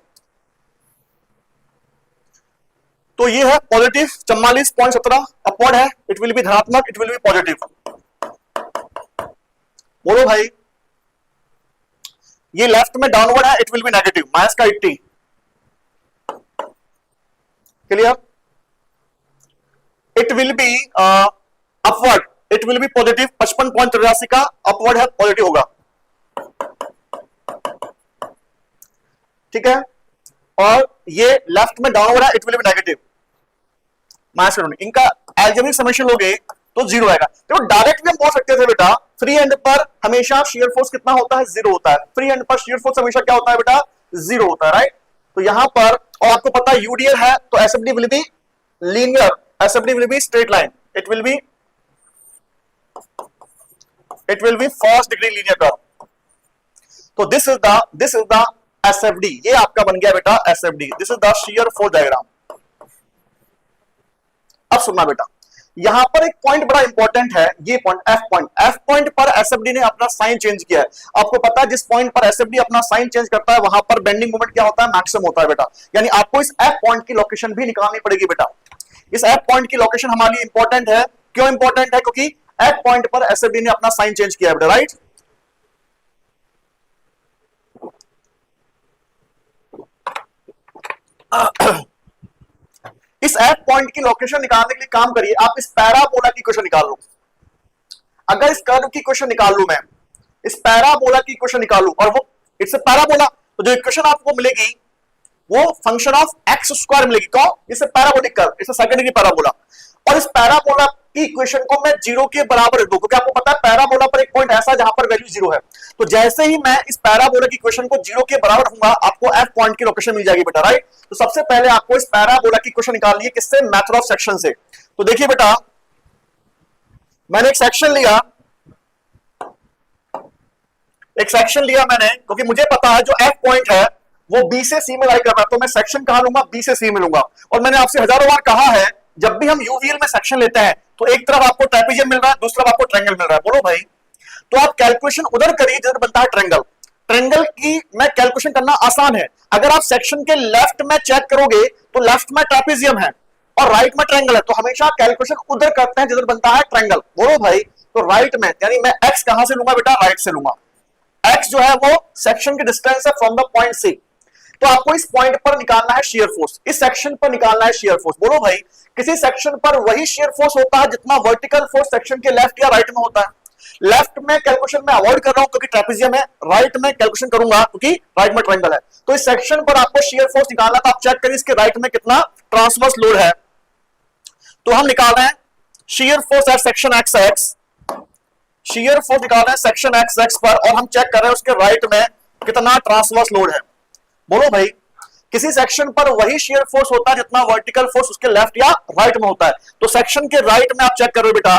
[SPEAKER 1] तो ये है पॉजिटिव 44.17, अपवर्ड है, इट विल बी धनात्मक, इट विल बी पॉजिटिव। बोलो भाई, ये लेफ्ट में डाउनवर्ड है, it will be negative, minus का 80, clear. It will be upward, it will B positive, 55.83 का अपवर्ड है, पॉजिटिव होगा, ठीक है। और ये लेफ्ट में डाउनवर्ड है, it will be negative, minus, इनका अलजेब्रिक समेशन लोगे तो 0 आएगा। तो डायरेक्ट भी हम बोल सकते थे बेटा, फ्री एंड पर हमेशा शियर फोर्स कितना होता है, 0 होता है। फ्री एंड पर शियर फोर्स हमेशा क्या होता है बेटा, 0 होता है, राइट। तो यहां पर, और आपको पता है यूडीएल है, तो SFD will be linear, SFD will be straight line, it will B first degree linear curve. तो दिस इज द एसएफडी, ये आपका बन गया बेटा SFD, this is the shear force diagram. अब सुनना बेटा, यहां पर एक पॉइंट बड़ा इंपॉर्टेंट है, ये पॉइंट एफ पॉइंट पर एसएफडी ने अपना साइन चेंज किया है। आपको पता है जिस पॉइंट पर एसएफडी अपना साइन चेंज करता है वहां पर बेंडिंग मोमेंट क्या होता है, मैक्सिमम होता है बेटा, यानी आपको इस एफ पॉइंट की लोकेशन भी निकालनी पड़ेगी बेटा। इस एफ पॉइंट की लोकेशन हमारे लिए इंपॉर्टेंट है। क्यों इंपॉर्टेंट है? क्योंकि एफ पॉइंट पर एसएबी ने अपना साइन चेंज किया है, राइट। इस एफ पॉइंट की लोकेशन निकालने के लिए काम करिए, आप इस पैराबोला की क्वेश्चन निकाल लो। अगर इस कर्व की क्वेश्चन निकाल लू मैं, इस पैराबोला की क्वेश्चन निकालू और वो इट्स अ पैराबोला, तो जो इक्वेशन आपको मिलेगी वो फंक्शन ऑफ एक्स स्क्वायर मिलेगी। कौन? इसे पैराबोलिक कर्व, इसे सेकंड डिग्री पैराबोला। और इस पैराबोला की इक्वेशन को मैं जीरो के बराबर रख दूं, क्योंकि आपको पता है पैराबोला पर एक पॉइंट ऐसा जहां पर वैल्यू जीरो है। तो जैसे ही मैं इस पैराबोला की इक्वेशन को जीरो के बराबर रखूंगा, आपको एफ पॉइंट की लोकेशन मिल जाएगी बेटा, राइट। तो सबसे पहले आपको इस पैराबोला की इक्वेशन निकालनी है, किससे? मेथड ऑफ सेक्शन से। तो देखिए बेटा, मैंने एक सेक्शन लिया, मैंने, क्योंकि मुझे पता है जो एफ पॉइंट है वो बी से सी में लाई कर रहा है, तो मैं सेक्शन कहां लूंगा? बी से सी में लूंगा। और मैंने आपसे हजारों बार कहा है, जब भी हम यूवीएल में सेक्शन लेते हैं तो एक तरफ आपको ट्रेपेजियम मिल रहा है, दूसरी तरफ आपको ट्रायंगल मिल रहा है। बोलो भाई, तो आप कैलकुलेशन उधर करिए जिधर बनता है ट्रायंगल। ट्रायंगल की मैं कैलकुलेशन करना आसान है। अगर आप सेक्शन के लेफ्ट में चेक करोगे तो लेफ्ट में ट्रेपेजियम है और राइट में ट्रायंगल है, तो हमेशा कैलकुलेशन उधर करते हैं जिधर बनता है ट्रायंगल। बोलो भाई, तो राइट में, यानी मैं एक्स कहां से लूंगा बेटा? राइट से लूंगा। एक्स जो है वो सेक्शन की डिस्टेंस है फ्रॉम द पॉइंट सी। तो आपको इस पॉइंट पर निकालना है शेयर फोर्स, इस सेक्शन पर निकालना है शेयर फोर्स। बोलो भाई, किसी सेक्शन पर वही शेयर फोर्स होता है जितना वर्टिकल फोर्स सेक्शन के लेफ्ट या राइट में होता है। लेफ्ट में कैलकुलेशन में अवॉइड कर रहा हूं क्योंकि ट्रेपेजियम है, राइट में कैलकुलेशन करूंगा क्योंकि राइट में ट्रायंगल है। तो इस सेक्शन पर आपको शेयर फोर्स निकालना था। आप चेक करिए इसके राइट में कितना ट्रांसवर्स लोड है। तो हम निकाल रहे हैं shear force at section x x, shear force निकाल रहे हैं सेक्शन एक्स एक्स पर, और हम चेक कर रहे हैं उसके राइट में कितना ट्रांसवर्स लोड है। बोलो भाई, किसी सेक्शन पर वही शेयर फोर्स होता है जितना वर्टिकल फोर्स उसके लेफ्ट या राइट में होता है। तो सेक्शन के राइट में आप चेक करो बेटा,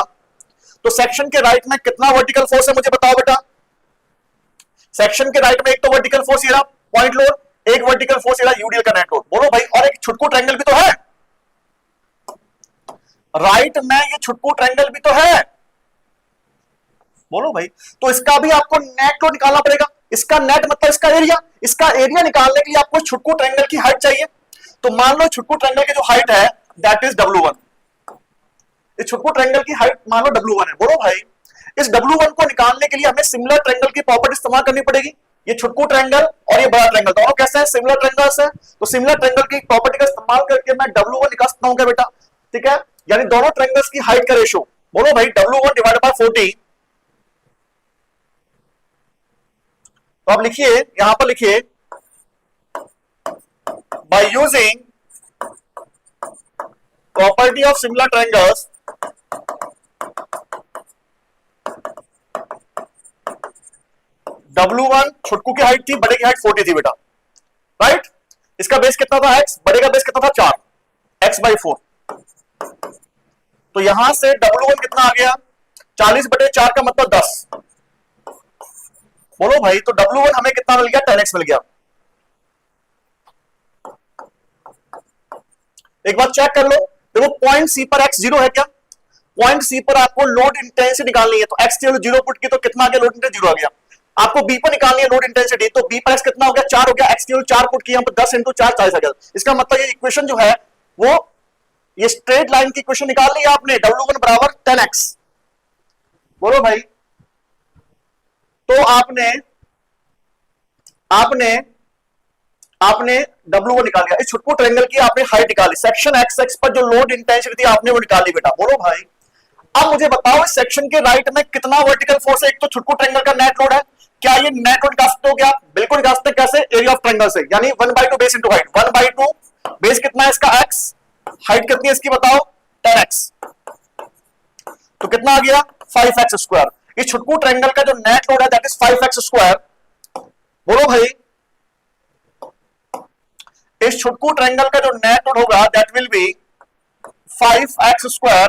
[SPEAKER 1] तो सेक्शन के राइट में कितना वर्टिकल फोर्स है मुझे बताओ बेटा। सेक्शन के राइट में एक तो वर्टिकल फोर्स ये रहा पॉइंट लोड, एक वर्टिकल फोर्स ये रहा यूडीएल का नेट लोड। बोलो भाई, और एक छुटकू ट्रायंगल भी तो है राइट में, ये छुटकू ट्रायंगल भी तो है। बोलो भाई, तो इसका भी आपको नेट लोड निकालना पड़ेगा। इसका नेट मतलब इसका एरिया, इसका एरिया निकालने के लिए आपको छुटकू ट्रायंगल की हाइट चाहिए। तो मान लो छुटकू ट्रायंगल की जो हाइट है दैट इज W1। इस छुटकू ट्रायंगल की हाइट मान लो W1 है। बोलो भाई, इस W1 को निकालने के लिए हमें सिमिलर ट्रायंगल की प्रॉपर्टी इस्तेमाल करनी पड़ेगी। ये छुटकू ट्रायंगल और ये बड़ा ट्रायंगल दोनों कैसे हैं? सिमिलर ट्रायंगल्स है। तो सिमिलर ट्रायंगल की प्रॉपर्टी का इस्तेमाल करके मैं W1 निकाल सकता हूं क्या बेटा? ठीक है, यानी दोनों ट्रायंगल्स की हाइट का रेशियो। बोलो भाई, W1 डिवाइडेड बाय 40। तो आप लिखिए, यहां पर लिखिए, by using property of similar triangles W1 छुटकू की हाइट थी, बड़े की हाइट 40 थी बेटा, राइट। इसका बेस कितना था? x, बड़े का बेस कितना था? 4, x/4। तो यहां से W1 कितना आ गया? 40/4 का मतलब 10। बोलो भाई, तो W1 हमें कितना मिल गया? 10x मिल गया। एक बार चेक कर लो, देखो पॉइंट सी पर x 0 है क्या? पॉइंट सी पर आपको लोड इंटेंसिटी निकालनी है, तो x की 0 पुट की तो कितना आ गया? लोड इंटेंसिटी 0 आ गया। आपको बी पर निकालनी है लोड इंटेंसिटी, तो बी पर x कितना हो गया? 4 हो गया। x की 4 पुट की, हम 10 × 4 40 आ गया। इसका मतलब ये इक्वेशन जो है वो ये स्ट्रेट लाइन की इक्वेशन निकाल ली आपने, W1 बराबर 10x। बोलो भाई, तो आपने W1 निकाल लिया। इस छुटकू ट्रायंगल की आपने हाइट निकाली, सेक्शन एक्स एक्स पर जो लोड इंटेंसिटी थी आपने वो निकाली बेटा। बोलो भाई, अब मुझे बताओ इस सेक्शन के राइट में कितना वर्टिकल फोर्स है? एक तो छुटकू ट्रायंगल का नेट लोड है। क्या ये नेट लोड निकाल सकते हो क्या? बिल्कुल निकाल सकते हैं। कैसे? एरिया ऑफ ट्रायंगल से, यानी 1/2 बेस इंटू हाइट। 1/2 बेस कितना है इसका? x, हाइट कितनी है इसकी बताओ? 10x। तो कितना आ गया? 5x²। इस छुटकू ट्रायंगल का जो नेट लोड है दैट इज 5x²। बोलो भाई, इस छुटकू ट्रायंगल का जो नेट लोड होगा दैट विल बी 5x²,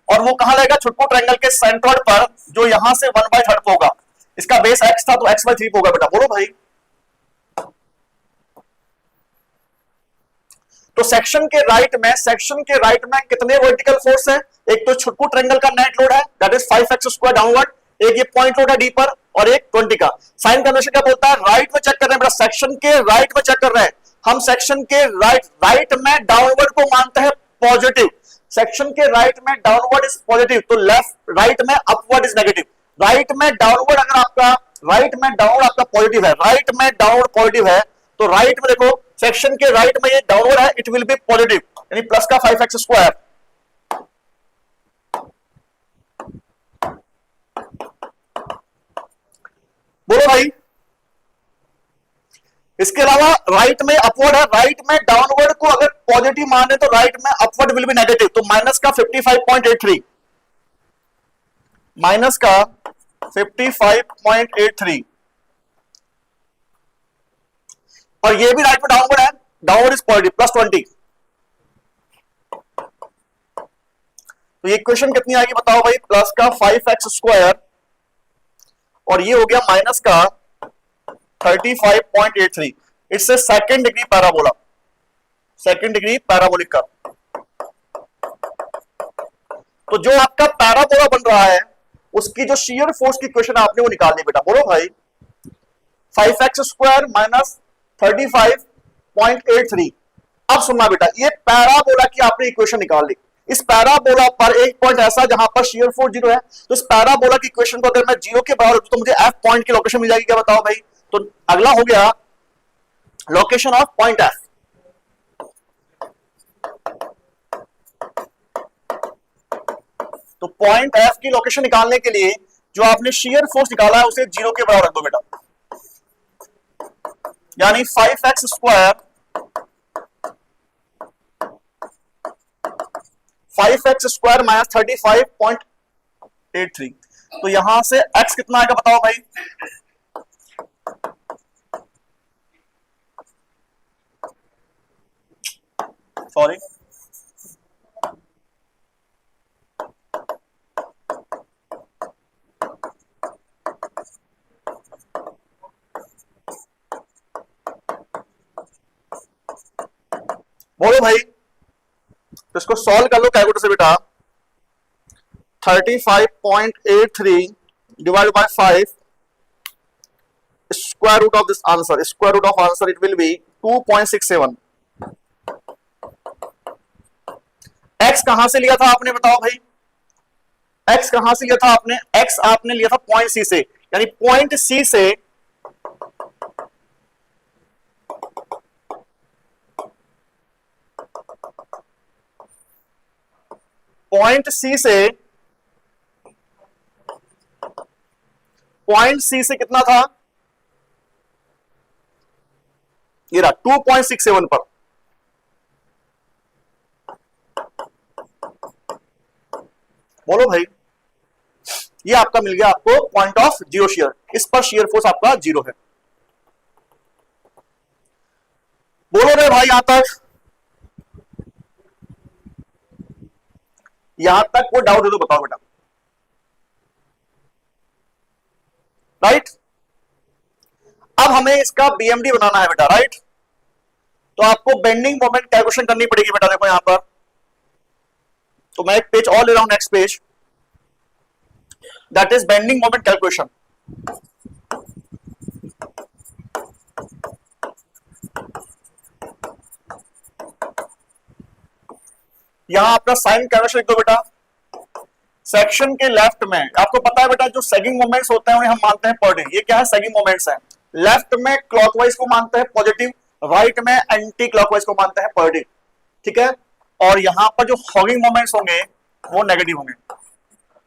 [SPEAKER 1] और वो कहां लगेगा? छुटकू ट्रायंगल के सेंट्रोइड पर, जो यहां से 1/3 होगा। इसका बेस x था तो x/3 होगा बेटा। बोलो भाई, तो सेक्शन के राइट में कितने वर्टिकल फोर्स है? एक तो छुटकू ट्रायंगल का नेट लोड है दैट इज 5x² डाउनवर्ड, एक ये पॉइंट लोड है डी पर, और एक 20 का। साइन कन्वेंशन क्या बोलता है? राइट में चेक कर रहे हैं बेटा, सेक्शन के राइट में चेक कर रहे हैं हम। सेक्शन के राइट में डाउनवर्ड को मानते हैं पॉजिटिव, सेक्शन के राइट में डाउनवर्ड इज पॉजिटिव तो लेफ्ट राइट में अपवर्ड इज नेगेटिव। राइट में डाउनवर्ड अगर आपका राइट में डाउनवर्ड आपका पॉजिटिव है, राइट में डाउनवर्ड पॉजिटिव है तो राइट में देखो सेक्शन के राइट में ये डाउनवर्ड है, इट विल बी पॉजिटिव यानी प्लस का 5x स्क्वायर। बोलो भाई। इसके अलावा राइट में अपवर्ड है, राइट में डाउनवर्ड को अगर पॉजिटिव माने तो राइट में अपवर्ड विल बी नेगेटिव तो माइनस का 55.83 माइनस का 55.83 और ये भी राइट में डाउनवर्ड है, डाउनवर्ड इज पॉजिटिव प्लस 20। तो ये इक्वेशन कितनी आएगी बताओ भाई, प्लस का 5x स्क्वायर और ये हो गया माइनस का 35.83। It's a second degree parabola, second degree parabolic का। तो जो आपका पैराबोला बन रहा है उसकी जो शियर फोर्स की इक्वेशन आपने वो निकालनी बेटा। बोलो भाई 5x स्क्वायर माइनस 35.83। अब सुनना बेटा, ये पैराबोला की आपने इक्वेशन निकाल ली। इस पैराबोला पर एक पॉइंट ऐसा जहां पर शियर फोर्स 0 है तो इस पैराबोला की इक्वेशन को अगर मैं 0 के बराबर तो मुझे एफ पॉइंट की लोकेशन मिल जाएगी क्या बताओ भाई। तो अगला हो गया लोकेशन ऑफ पॉइंट एफ। तो पॉइंट एफ की लोकेशन निकालने के लिए जो आपने शियर फोर्स निकाला है उसे 0 के बराबर रख दो बेटा, यानी 5x square 5x square minus 35.83। तो यहां से x कितना आएगा बताओ भाई। सॉरी बोलो भाई। तो इसको सॉल्व कर लो कैलकुलेटर से बेटा। 35.83 divide by 5 square root of this answer, square root of answer it will be 2.67। X कहां से लिया था आपने बताओ भाई, एक्स कहां से लिया था आपने, एक्स आपने लिया था पॉइंट सी से, यानी पॉइंट सी से पॉइंट सी से कितना था, ये रहा 2.67 पर। बोलो भाई, ये आपका मिल गया आपको पॉइंट ऑफ जीरो शेयर, इस पर शेयर फोर्स आपका 0 है। बोलो रे भाई यहां तक कोई डाउट है तो बताओ बेटा। राइट, अब हमें इसका बीएमडी बनाना है बेटा। राइट, तो आपको बेंडिंग मोमेंट कैलकुलेशन करनी पड़ेगी बेटा। देखो यहां पर तो मैं एक पेज और ले रहा हूं, next page, that is bending moment calculation. यहां अपना साइन कैलकुलेशन लिख दो बेटा। सेक्शन के लेफ्ट में आपको पता है बेटा जो सेगिंग मोमेंट्स होते हैं उन्हें हम मानते हैं पॉजिटिव। ये क्या है, सेगिंग मोमेंट्स हैं। लेफ्ट में क्लॉकवाइज को मानते हैं पॉजिटिव, राइट में एंटी क्लॉकवाइज को मानते हैं पॉजिटिव। ठीक है, और यहां पर जो हॉगिंग मोमेंट्स होंगे वो नेगेटिव होंगे।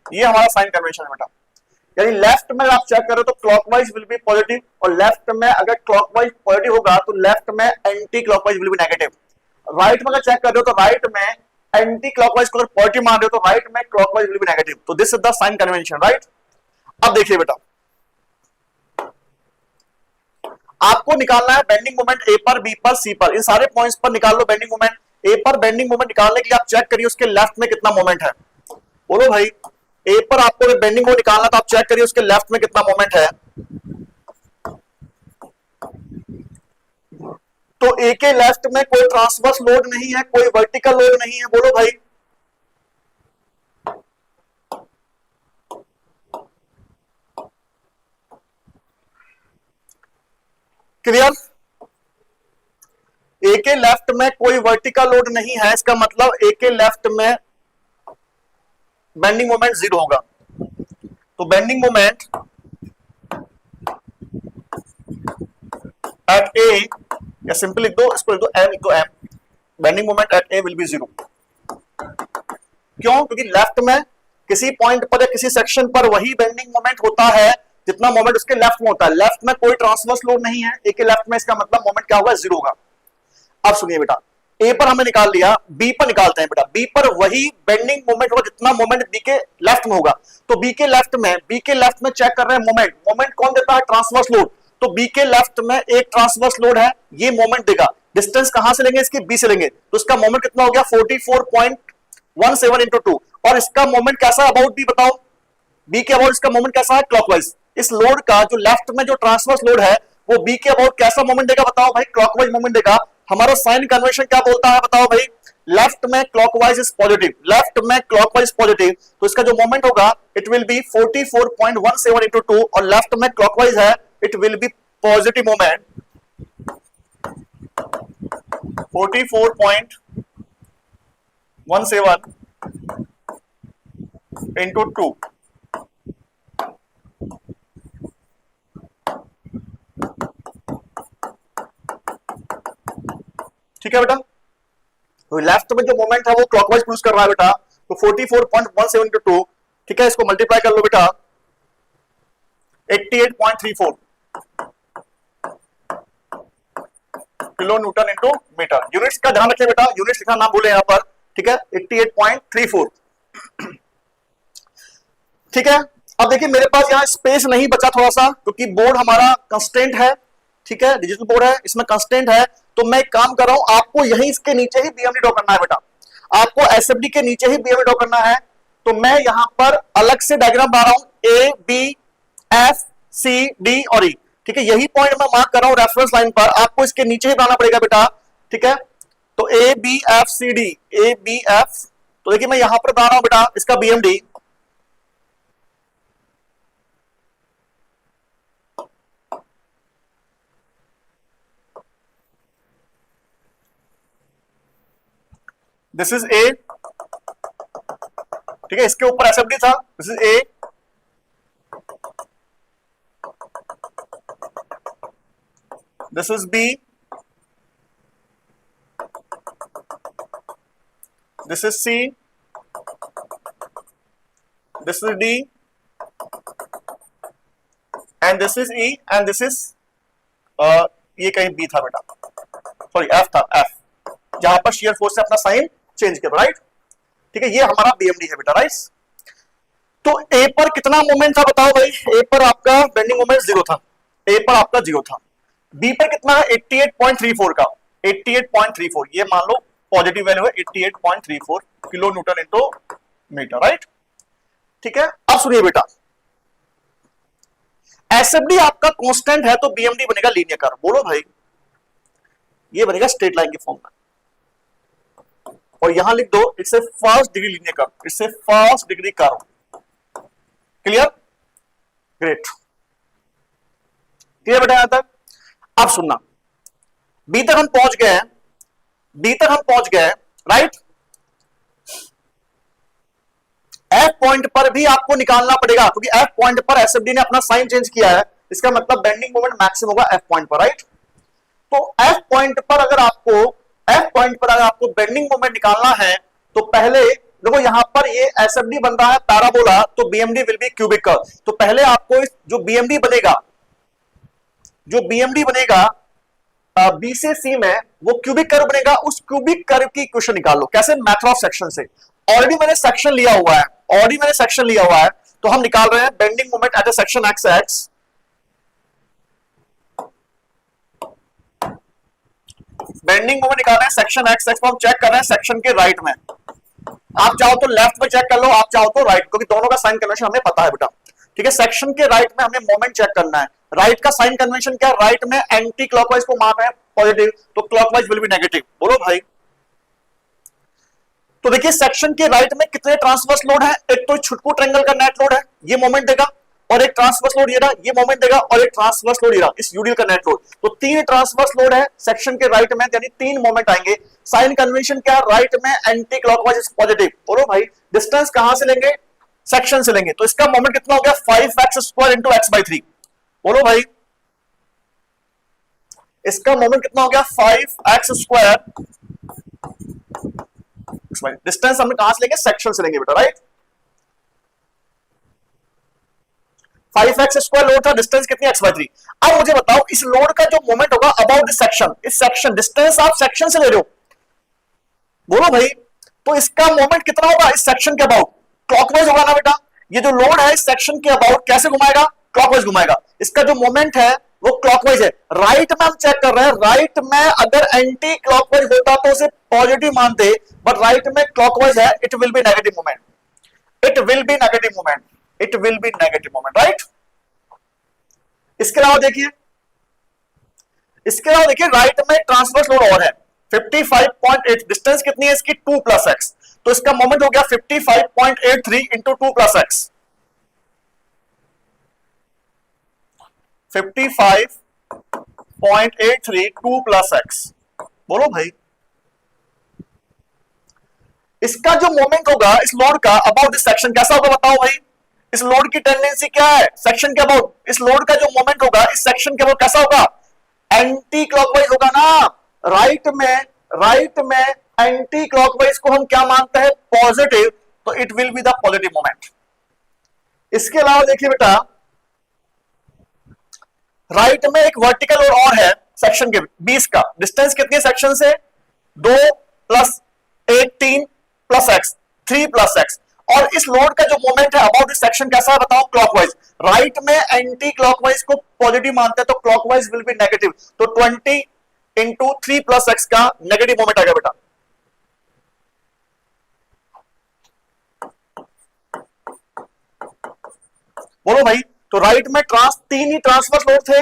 [SPEAKER 1] ये हमारा साइन कन्वेंशन है बेटा। यानी लेफ्ट में आप चेक करो तो क्लॉकवाइज विल बी पॉजिटिव, और लेफ्ट में अगर क्लॉकवाइज पॉजिटिव होगा तो लेफ्ट में anti clockwise will be negative. Right में अगर चेक कर रहे हो तो राइट में एंटी क्लॉकवाइज को अगर पॉजिटिव मान रहे हो तो राइट में क्लॉकवाइज विल बी नेगेटिव। तो this is the sign convention. Right, अब देखिए बेटा, आपको निकालना है बेंडिंग मोमेंट ए पर, बी पर, सी पर। इन सारे पॉइंट्स पर निकाल लो बेंडिंग मोमेंट। ए पर बेंडिंग मोमेंट निकालने के लिए आप चेक करिए उसके लेफ्ट में कितना मोमेंट है। बोलो भाई, ए पर आपको बेंडिंग मोमेंट निकालना तो आप चेक करिए उसके लेफ्ट में कितना मोमेंट है। तो ए के लेफ्ट में कोई ट्रांसवर्स लोड नहीं है, कोई वर्टिकल लोड नहीं है। बोलो भाई, क्लियर। ए के लेफ्ट में कोई वर्टिकल लोड नहीं है, इसका मतलब ए के लेफ्ट में बेंडिंग मोमेंट जीरो होगा। तो बेंडिंग मोमेंट एट ए, या सिंपल लिख दो, इसको लिख दो M equal M, bending moment at A will be zero. क्यों? क्योंकि लेफ्ट में किसी पॉइंट पर या किसी सेक्शन पर वही बेंडिंग मोमेंट होता है जितना मोमेंट उसके लेफ्ट में होता है। लेफ्ट में कोई ट्रांसवर्स लोड नहीं है, ए के लेफ्ट में, इसका मतलब मोमेंट क्या होगा? जीरो होगा। अब सुनिए बेटा, ए पर हमने निकाल लिया, बी पर निकालते हैं बेटा। बी पर वही बेंडिंग मोमेंट होगा जितना मोमेंट बी के लेफ्ट में होगा। तो बी के लेफ्ट में चेक कर रहे हैं मोमेंट। मोमेंट कौन देता है? Transverse load. तो बी के लेफ्ट में एक ट्रांसवर्स लोड है, ये मोमेंट देगा। डिस्टेंस कहां से लेंगे? इसकी बी से लेंगे। तो इसका मोमेंट कितना हो गया? 44.17 इंटू 2। और इसका मोमेंट कैसा? अबाउट बी बताओ, बी के अबाउट इसका मोमेंट कैसा है? क्लॉकवाइज। इस लोड का जो लेफ्ट में जो ट्रांसवर्स लोड है वो बी के अबाउट कैसा मोमेंट देगा? बताओ भाई, क्लॉकवाइज मोमेंट देगा। हमारा साइन कन्वेंशन क्या बोलता है? बताओ भाई, लेफ्ट में क्लॉकवाइज इज पॉजिटिव, लेफ्ट में क्लॉकवाइज पॉजिटिव, तो इसका जो मोमेंट होगा इट विल बी 44.17 इंटू 2, और लेफ्ट में क्लॉकवाइज है, it will B positive moment 44.17 into 2। ठीक है बेटा, तो लेफ्ट में जो मोमेंट है वो क्लॉकवाइज प्रोड्यूस कर रहा है बेटा, तो 44.17 इंटू 2, ठीक है, इसको मल्टीप्लाई कर लो बेटा 88.34 kilo newton into metre. Units का ध्यान रखिए बेटा, यूनिट्स लिखना ना भूले यहां पर, ठीक है, 88.34। ठीक है, अब देखिए मेरे पास यहां स्पेस नहीं बचा थोड़ा सा, क्योंकि बोर्ड हमारा कंस्टेंट है, ठीक है, डिजिटल बोर्ड है, इसमें कंस्टेंट है। तो मैं एक काम कर रहा हूं, आपको यहीं इसके नीचे ही बीएमडी ड्रॉ करना है बेटा, आपको एसएफडी के नीचे ही बीएमडी ड्रॉ करना है। तो मैं यहां पर अलग से डायग्राम बना रहा हूं, A B F C D और ई, ठीक है, यही पॉइंट मैं मार्क कर रहा हूं रेफरेंस लाइन पर, आपको इसके नीचे ही बनाना पड़ेगा बेटा, ठीक है। तो A B F C D, A B F, तो देखिए मैं यहां पर बना रहा हूं बेटा इसका बीएमडी, दिस इज ए, ठीक है, इसके ऊपर एसएफडी था, this is A, this is B, this is C, this is D, and this is E, and this is ये कहीं बी था बेटा, सॉरी एफ था, एफ, जहां पर शेयर फोर्स से अपना साइन चेंज किया, राइट, ठीक है, ये हमारा बीएमडी है बेटा, राइट। तो ए पर कितना मोमेंट था बताओ भाई, ए पर आपका बेंडिंग मोमेंट जीरो था, ए पर आपका जीरो था। बी पर कितना है? 88.34 का, 88.34, ये मान लो पॉजिटिव वैल्यू है, 88.34 kilo newton into metre, right, ठीक है। अब सुनिए बेटा, एसएफडी आपका कांस्टेंट है तो बीएमडी बनेगा लीनियर कर्व, बोलो भाई, ये बनेगा स्ट्रेट लाइन के फॉर्म में, और यहां लिख दो it's a first degree linear curve, it's a first degree curve, clear, great, clear बेटा यहां तक। अब सुनना, बी तक हम पहुंच गए हैं, बी तक हम पहुंच गए, राइट। एफ पॉइंट पर भी आपको निकालना पड़ेगा, क्योंकि एफ पॉइंट पर एसएफडी ने अपना साइन चेंज किया है, इसका मतलब बेंडिंग मोमेंट मैक्सिमम होगा एफ पॉइंट पर, राइट। तो एफ पॉइंट पर अगर आपको बेंडिंग मोमेंट निकालना है, तो पहले देखो यहां पर ये एसएफडी बन रहा है पैराबोला, तो BMD will be cubic curve. तो पहले आपको जो बीएमडी बनेगा बी से सी में, वो क्यूबिक कर्व बनेगा, उस क्यूबिक कर्व की इक्वेशन निकाल लो। कैसे? मेथड ऑफ सेक्शन से। ऑलरेडी मैंने सेक्शन लिया हुआ है, तो हम निकाल रहे हैं bending moment at A section x x, bending moment निकाल रहे हैं सेक्शन एक्स एक्स, हम चेक कर रहे हैं सेक्शन के राइट में। आप चाहो तो लेफ्ट में चेक कर लो, आप चाहो तो राइट, क्योंकि दोनों का साइन कन्वेंशन हमें पता है बेटा, ठीक है। सेक्शन के राइट में हमें मोमेंट चेक करना है, राइट का साइन कन्वेंशन क्या है? राइट में एंटी क्लॉकवाइज को मान रहे हैं पॉजिटिव, तो क्लॉकवाइज विल बी नेगेटिव, बोलो भाई। तो देखिए सेक्शन के राइट में कितने ट्रांसवर्स लोड है? एक तो छुटकू ट्रायंगल का नेट लोड है, ये मोमेंट देगा, और एक ट्रांसवर्स लोड ये रहा, ये मोमेंट देगा, और एक ट्रांसवर्स लोड ये रहा, इस यूडीएल का नेट लोड। तो तीन ट्रांसवर्स लोड है सेक्शन के राइट में, यानी तीन मोमेंट आएंगे। साइन कन्वेंशन क्या? राइट में एंटी क्लॉकवाइज इज पॉजिटिव, बोलो भाई। डिस्टेंस कहां से लेंगे? सेक्शन से लेंगे तो इसका मोमेंट कितना हो गया 5x² इंटू x/3। बोलो भाई, इसका मोमेंट कितना हो गया 5x²। डिस्टेंस हमने कहां से लेंगे, सेक्शन से लेंगे बेटा, राइट। 5x² लोड था, डिस्टेंस कितनी x/3। अब मुझे बताओ इस लोड का जो मोमेंट होगा अबाउट दिस सेक्शन, इस सेक्शन डिस्टेंस आप सेक्शन से ले रहे हो, बोलो भाई, तो इसका मोमेंट कितना होगा इस सेक्शन के अबाउट, क्लॉकवाइज होगा ना बेटा। ये जो लोड है इस सेक्शन के अबाउट कैसे घुमाएगा, क्लॉकवाइज घुमाएगा। इसका जो मोमेंट है वो क्लॉकवाइज है। राइट में हम चेक कर रहे हैं, राइट में अगर एंटी क्लॉकवाइज होता तो उसे पॉजिटिव मानते, बट राइट में क्लॉकवाइज है, it will be negative moment, it will be negative moment, it will be negative moment, right. इसके अलावा देखिए, इसके अलावा देखिए राइट में ट्रांसवर्स लोड और है 55.8, डिस्टेंस कितनी है इसकी 2 + x, तो इसका मोमेंट हो गया 55.83 इंटू 2 + x, 55.83 2 + x। बोलो भाई, इसका जो मोमेंट होगा इस लोड का अबाउट दिस सेक्शन कैसा होगा बताओ भाई। इस लोड की टेंडेंसी क्या है, सेक्शन के अबाउट, इस लोड का जो मोमेंट होगा इस सेक्शन के अबाउट कैसा होगा, एंटी क्लॉकवाइज होगा ना। राइट में एंटी क्लॉकवाइज को हम क्या मानते हैं, पॉजिटिव, तो it will be the positive moment. इसके अलावा देखिए बेटा, राइट में एक वर्टिकल लोड और है सेक्शन के 20 का, डिस्टेंस कितनी है सेक्शन से 2 + 1 3 + x 3 + x, और इस लोड का जो मोमेंट है अबाउट दिस सेक्शन कैसा है बताओ, क्लॉकवाइज। राइट में एंटी क्लॉकवाइज को पॉजिटिव मानते हैं तो क्लॉकवाइज विल बी नेगेटिव, तो 20 इंटू 3 + x का नेगेटिव मोमेंट आ गया बेटा। बोलो भाई, तो राइट में तीन ही ट्रांसवर्स लोड थे,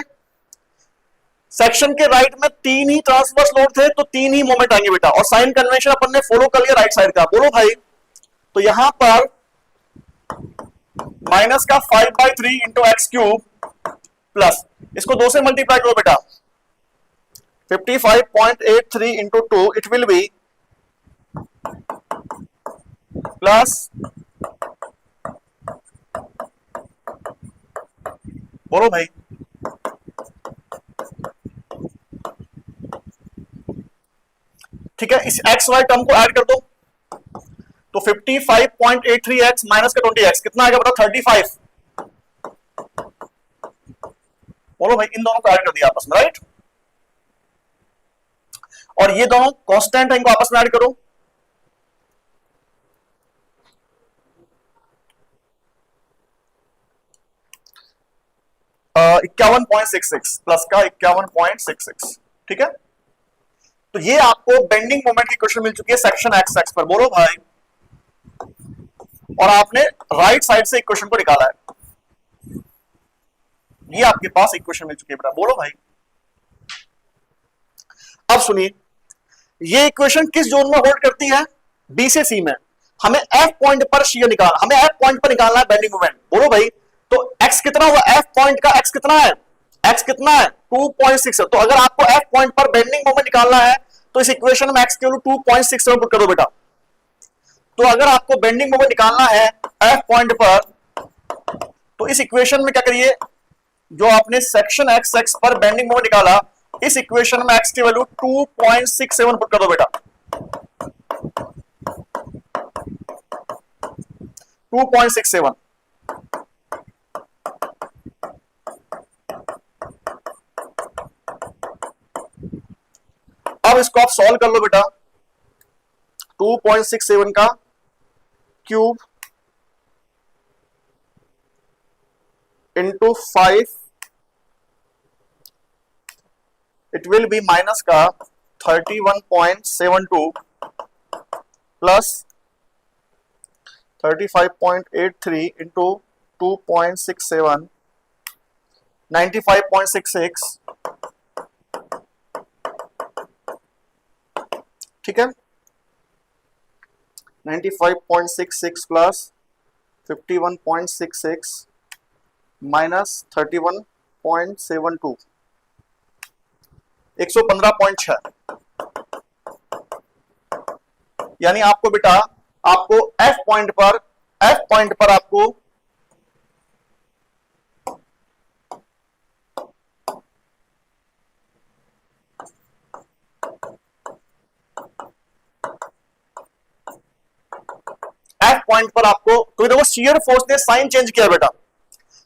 [SPEAKER 1] सेक्शन के राइट में 3 ही ट्रांसवर्स लोड थे, तो 3 ही मोमेंट आएंगे बेटा, और साइन कन्वेंशन अपन ने फॉलो कर लिया राइट साइड का। बोलो भाई, तो यहां पर माइनस का 5/3 इंटू x³ प्लस, इसको 2 से मल्टीप्लाई करो बेटा, 55.83 into 2, it will B plus, बोलो भाई, ठीक है। इस एक्स वाई टर्म को ऐड कर दो, तो 55.83x माइनस का 20x कितना आएगा बताओ, 35। बोलो भाई, इन दोनों को ऐड कर दिया आपस में, राइट। और ये दोनों कांस्टेंट है, इनको आपस में ऐड करो, uh, 51.66 प्लस का 51.66, ठीक है। तो ये आपको बेंडिंग मोमेंट की क्वेश्चन मिल चुकी है सेक्शन एक्स एक्स पर। बोलो भाई, और आपने राइट साइड से इक्वेशन को निकाला है, ये आपके पास इक्वेशन मिल चुकी है बेटा। बोलो भाई, अब सुनिए, ये इक्वेशन किस जोन में होल्ड करती है, बी से सी में। हमें एफ पॉइंट पर शियर निकालना, हमें एफ पॉइंट पर निकालना है बेंडिंग मोमेंट। बोलो भाई, तो एक्स कितना हुआ, एफ पॉइंट का एक्स कितना है, एक्स कितना है 2.6 है। तो अगर आपको एफ पॉइंट पर बेंडिंग मोमेंट निकालना है तो इस इक्वेशन में एक्स के वैल्यू 2.67 पुट कर दो बेटा। तो अगर आपको बेंडिंग मोमेंट निकालना है एफ पॉइंट पर, तो इस इक्वेशन में क्या करिए, जो आपने सेक्शन एक्स एक्स पर बेंडिंग मोमेंट निकाला, इस इक्वेशन में एक्स की वैल्यू 2.67 पुट कर दो बेटा, 2.67। अब इसको आप सॉल्व कर लो बेटा, 2.67 का cube into 5, it will B minus का 31.72 प्लस 35.83 इंटू 2.67, 95.66, ठीक है। 95.66 प्लस 51.66 माइनस 31.72, 115.6। यानी आपको बेटा, आपको एफ पॉइंट पर एफ पॉइंट पर आपको तो देखो शियर फोर्स ने साइन चेंज किया बेटा,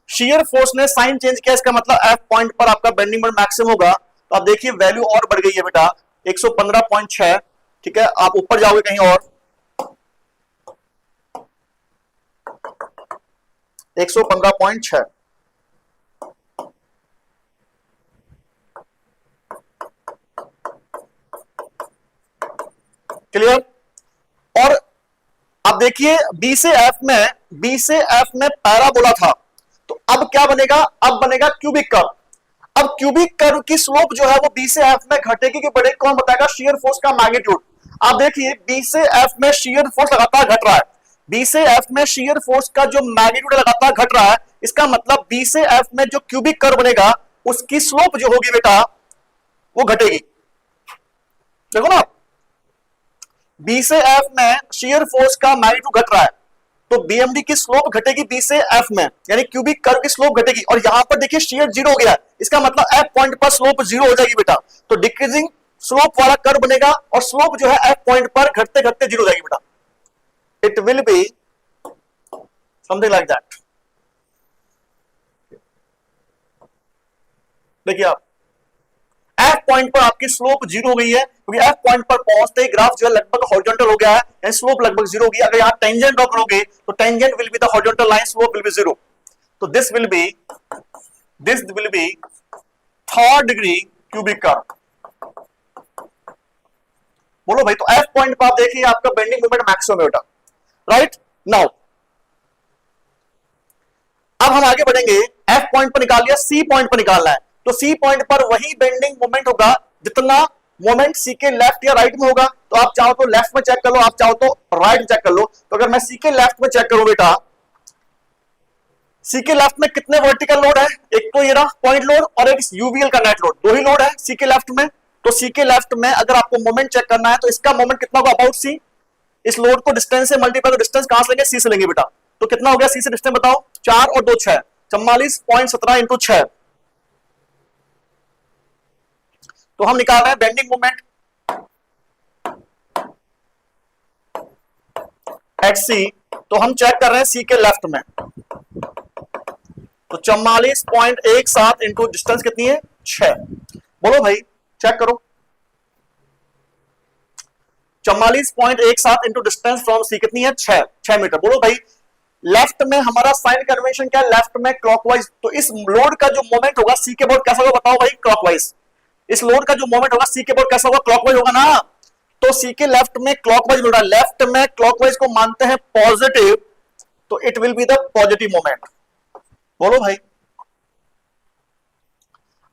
[SPEAKER 1] शियर फोर्स ने साइन चेंज किया, इसका मतलब एफ पॉइंट पर आपका बेंडिंग मोमेंट मैक्सिमम होगा। तो आप देखिए वैल्यू और बढ़ गई है बेटा 115.6, ठीक है, आप ऊपर जाओगे कहीं और 115.6, क्लियर। और अब देखिए बी से एफ में पैराबोला था, तो अब क्या बनेगा, अब बनेगा क्यूबिक कर्व। अब क्यूबिक कर्व की स्लोप जो है वो बी से एफ में घटेगी कि बढ़ेगी, कौन बताएगा, शियर फोर्स का मैग्नीट्यूड। आप देखिए बी से एफ में शियर फोर्स लगातार घट रहा है, बी से एफ में शियर फोर्स का जो मैग्नीट्यूड लगातार घट रहा है, इसका मतलब बी से एफ में जो क्यूबिक कर्व बनेगा उसकी स्लोप जो होगी बेटा वो घटेगी। देखो ना, बी से एफ में शियर फोर्स का मैग्नीट्यूड घट रहा है, तो बीएमडी की स्लोप घटेगी बी से एफ में, यानी क्यूबिक कर्व की स्लोप घटेगी। और यहां पर देखिए शियर जीरो हो गया है, इसका मतलब एफ पॉइंट पर स्लोप जीरो हो जाएगी बेटा, तो डिक्रीजिंग स्लोप वाला कर्व बनेगा और स्लोप जो है एफ पॉइंट पर घटते घटते जीरो हो जाएगी बेटा। It will be something like that. देखिए आप एफ पॉइंट पर आपकी स्लोप जीरो हो गई है, क्योंकि एफ पॉइंट पर पहुंचते ही ग्राफ जो है लगभग हॉरिजॉन्टल हो गया है एंड स्लोप लगभग जीरो होगी। अगर यहां टेंजेंट ड्रॉ करोगे तो tangent will be the horizontal line, slope will be zero. तो this will be third degree cubic curve. बोलो भाई, तो एफ पॉइंट पर आप देखिए आपका बेंडिंग मोमेंट मैक्सिमम है बेटा, राइट। नाउ अब हम आगे बढ़ेंगे, एफ पॉइंट पर निकाल लिया, सी पॉइंट पर निकालना है। तो सी पॉइंट पर वही बेंडिंग मोमेंट होगा जितना मोमेंट सी के लेफ्ट या राइट में होगा। तो आप चाहो तो लेफ्ट में चेक कर लो, आप चाहो तो राइट में चेक कर लो। तो अगर मैं सी के लेफ्ट में चेक करूं बेटा, सी के लेफ्ट में कितने वर्टिकल लोड है, एक तो ये रहा पॉइंट लोड और एक यूवीएल का नेट लोड, दो ही लोड है सी के लेफ्ट में। तो सी के लेफ्ट में अगर आपको मोमेंट चेक करना है तो इसका मोमेंट कितना होगा अबाउट सी, इस लोड को डिस्टेंस से मल्टीप्लाई, तो डिस्टेंस कहां से लेंगे, सी से लेंगे बेटा। तो कितना हो गया सी से डिस्टेंस बताओ, 4 और 2 6, 44.17 इंटू 6। तो हम निकाल रहे हैं बेंडिंग मोमेंट एट सी, तो हम चेक कर रहे हैं सी के लेफ्ट में, तो 44.17 इंटू डिस्टेंस कितनी है 6। बोलो भाई चेक करो, 44.17 इंटू डिस्टेंस फ्रॉम सी कितनी है 6 मीटर। बोलो भाई लेफ्ट में हमारा साइन कन्वेंशन क्या है, लेफ्ट में क्लॉकवाइज। तो इस लोड का जो मोमेंट होगा सी के बोर्ड कैसा होगा बताओ भाई, क्लॉकवाइज। इस लोड का जो मोमेंट होगा सी के बोर्ड कैसा होगा, क्लॉकवाइज होगा ना। तो सी के लेफ्ट में क्लॉकवाइज मिल रहा है, लेफ्ट में क्लॉकवाइज को मानते हैं पॉजिटिव, तो it will be the positive moment. बोलो भाई,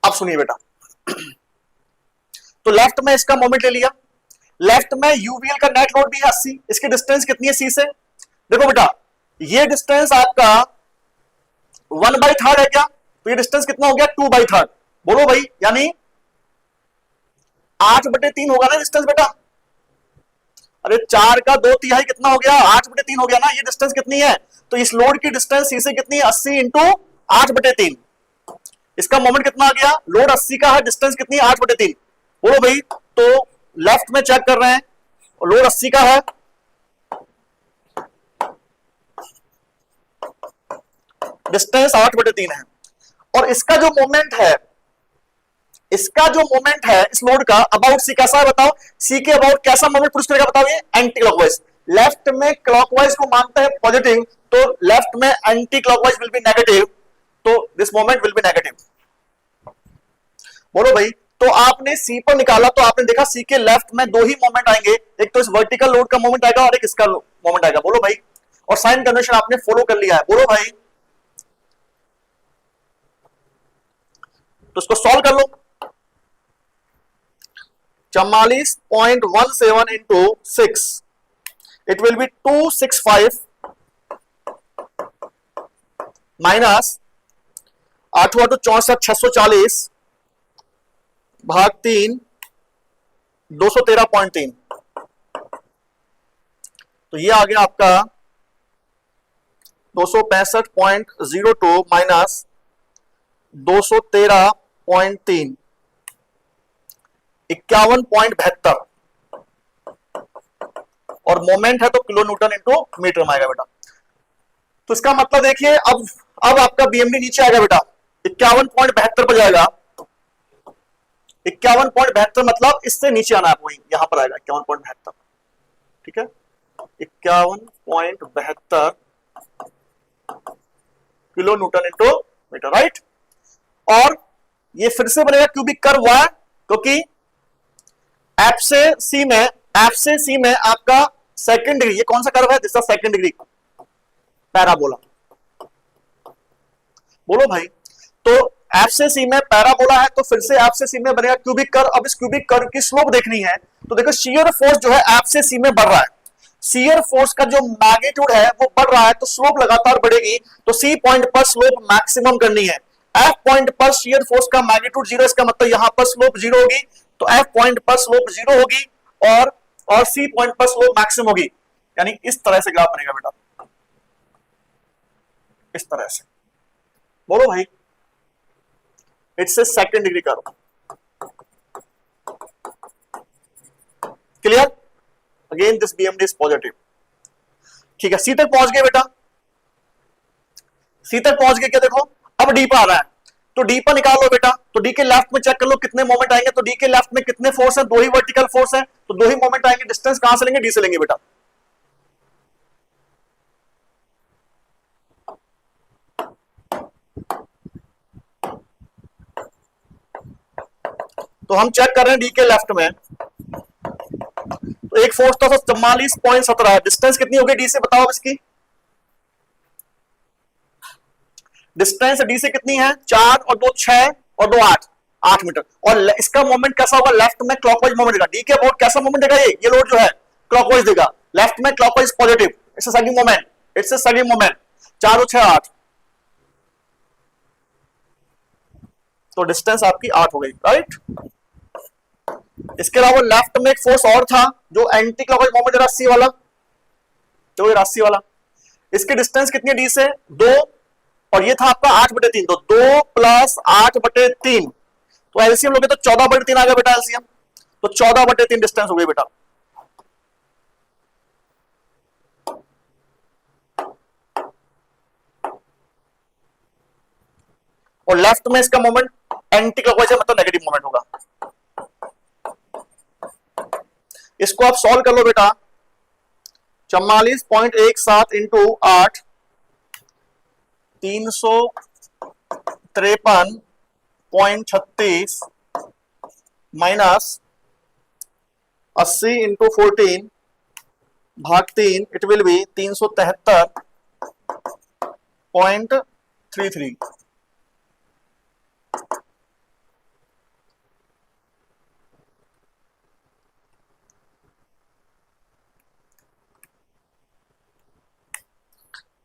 [SPEAKER 1] अब सुनिए बेटा, तो लेफ्ट में इसका मोमेंट ले लिया, लेफ्ट में यूवीएल का नेट लोड भी है 80, इसकी डिस्टेंस कितनी है सी से, देखो बेटा ये डिस्टेंस आपका 1/3 है क्या, तो ये डिस्टेंस कितना हो गया 2/3। बोलो भाई यानी 8/3 होगा ना डिस्टेंस बेटा, अरे 4 का 2/3 कितना हो गया 8/3 हो गया ना। ये डिस्टेंस कितनी है, तो इस लोड की डिस्टेंस सी से कितनी है 80 इंटू 8/3, इसका मोमेंट कितना आ गया, लोड 80 का है, डिस्टेंस कितनी है 8/3। बोलो भाई, तो लेफ्ट में चेक कर रहे हैं लोड 80 का है, डिस्टेंस 8/3 है, और इसका जो मोमेंट है, इसका जो मोमेंट है इस लोड का अबाउट सी कैसा है बताओ, सी के अबाउट कैसा मोमेंट प्रोड्यूस करेगा बताओ, ये एंटी क्लॉकवाइज। लेफ्ट में क्लॉकवाइज को मानते हैं पॉजिटिव, तो लेफ्ट में anti clockwise will be negative, तो this moment will be negative. बोलो भाई, तो आपने सी पर निकाला तो आपने देखा सी के लेफ्ट में दो ही मोमेंट आएंगे, एक तो इस वर्टिकल लोड का मोमेंट आएगा और एक इसका मोमेंट आएगा। बोलो भाई, और साइन कन्वेंशन आपने फॉलो कर लिया है। बोलो भाई, तो इसको सॉल्व कर लो, 44.17 into 6, it will B 265 minus 8 8 64 640 भाग 3 213.3, तो ये आ गया आपका 265.02 माइनस 213.3, 51.72, और मोमेंट है तो किलो न्यूटन इंटू मीटर में आएगा बेटा। तो इसका मतलब देखिए अब आपका बीएमडी नीचे आएगा बेटा, 51.72 पर जाएगा। 51.72 मतलब इससे नीचे आना है, आपको यहां पर आएगा 51.72, ठीक है। 51.72 kilo newton into metre, right. और ये फिर से बनेगा क्यूबिक कर्व, हुआ क्योंकि एफ से सी में आपका सेकंड डिग्री, ये कौन सा कर्व है, दिस सेकंड डिग्री पैराबोला, बोलो भाई। तो एफ से सी में पैराबोला है, तो फिर से एफ से सी में बनेगा क्यूबिक कर्व। अब इस क्यूबिक कर्व की स्लोप देखनी है, तो देखो शियर फोर्स जो है एफ से सी में बढ़ रहा है, शियर फोर्स का जो मैग्नीट्यूड है वो बढ़ रहा है, तो स्लोप लगातार बढ़ेगी। तो सी पॉइंट पर स्लोप मैक्सिमम करनी है। एफ पॉइंट पर शियर फोर्स का मैग्नीट्यूड 0, इसका मतलब यहां पर स्लोप 0 होगी, तो एफ पॉइंट पर स्लोप 0 होगी और सी पॉइंट पर स्लोप मैक्सिमम होगी। यानी इस तरह से ग्राफ बनेगा बेटा, इस तरह से, बोलो भाई। It's a second degree curve, clear. Again this BMD is positive, ठीक है। सी तक पहुंच गए बेटा, सी तक पहुंच गए क्या, देखो अब डी पर आ रहा है, तो डी पर निकाल लो बेटा। तो डी के लेफ्ट में चेक कर लो कितने मोमेंट आएंगे, तो डी के लेफ्ट में कितने फोर्स है, 2 ही वर्टिकल फोर्स है, तो 2 ही मोमेंट आएंगे। डिस्टेंस कहां से लेंगे, डी से लेंगे बेटा। तो हम चेक कर रहे हैं डी के लेफ्ट में, तो एक फोर्स था 44.17 है। डिस्टेंस कितनी होगी डी से, बताओ अब इसकी डिस्टेंस डी से कितनी है, 4 और 2 6 और 2 8 मीटर। और इसका मोमेंट कैसा होगा, लेफ्ट में क्लॉकवाइज मोमेंट देगा। डी के अबाउट कैसा मोमेंट देगा, ये लोड जो है क्लॉकवाइज देगा, लेफ्ट में clockwise positive, it's a second moment, it's a second moment. 4 और 6 8, तो डिस्टेंस आपकी 8 हो गई, राइट। इसके अलावा लेफ्ट में एक फोर्स और था जो एंटी क्लॉकवाइज मोमेंट है, रस्सी वाला, तो ये रस्सी वाला। इसकी डिस्टेंस कितनी है डी से, 2, और ये था आपका 8/3, तो 2 + 8/3, तो एलसीएम लोगे तो 14/3 आ गया बेटा एलसीएम, तो 14/3 डिस्टेंस हो गई बेटा। और लेफ्ट में इसका मोमेंट एंटी क्लॉकवाइज है, मतलब नेगेटिव मोमेंट होगा। इसको आप सॉल्व कर लो बेटा, 44.17 इंटू 8, 353.36 माइनस 80 इंटू 14 भाग 3, इट विल बी 373.33।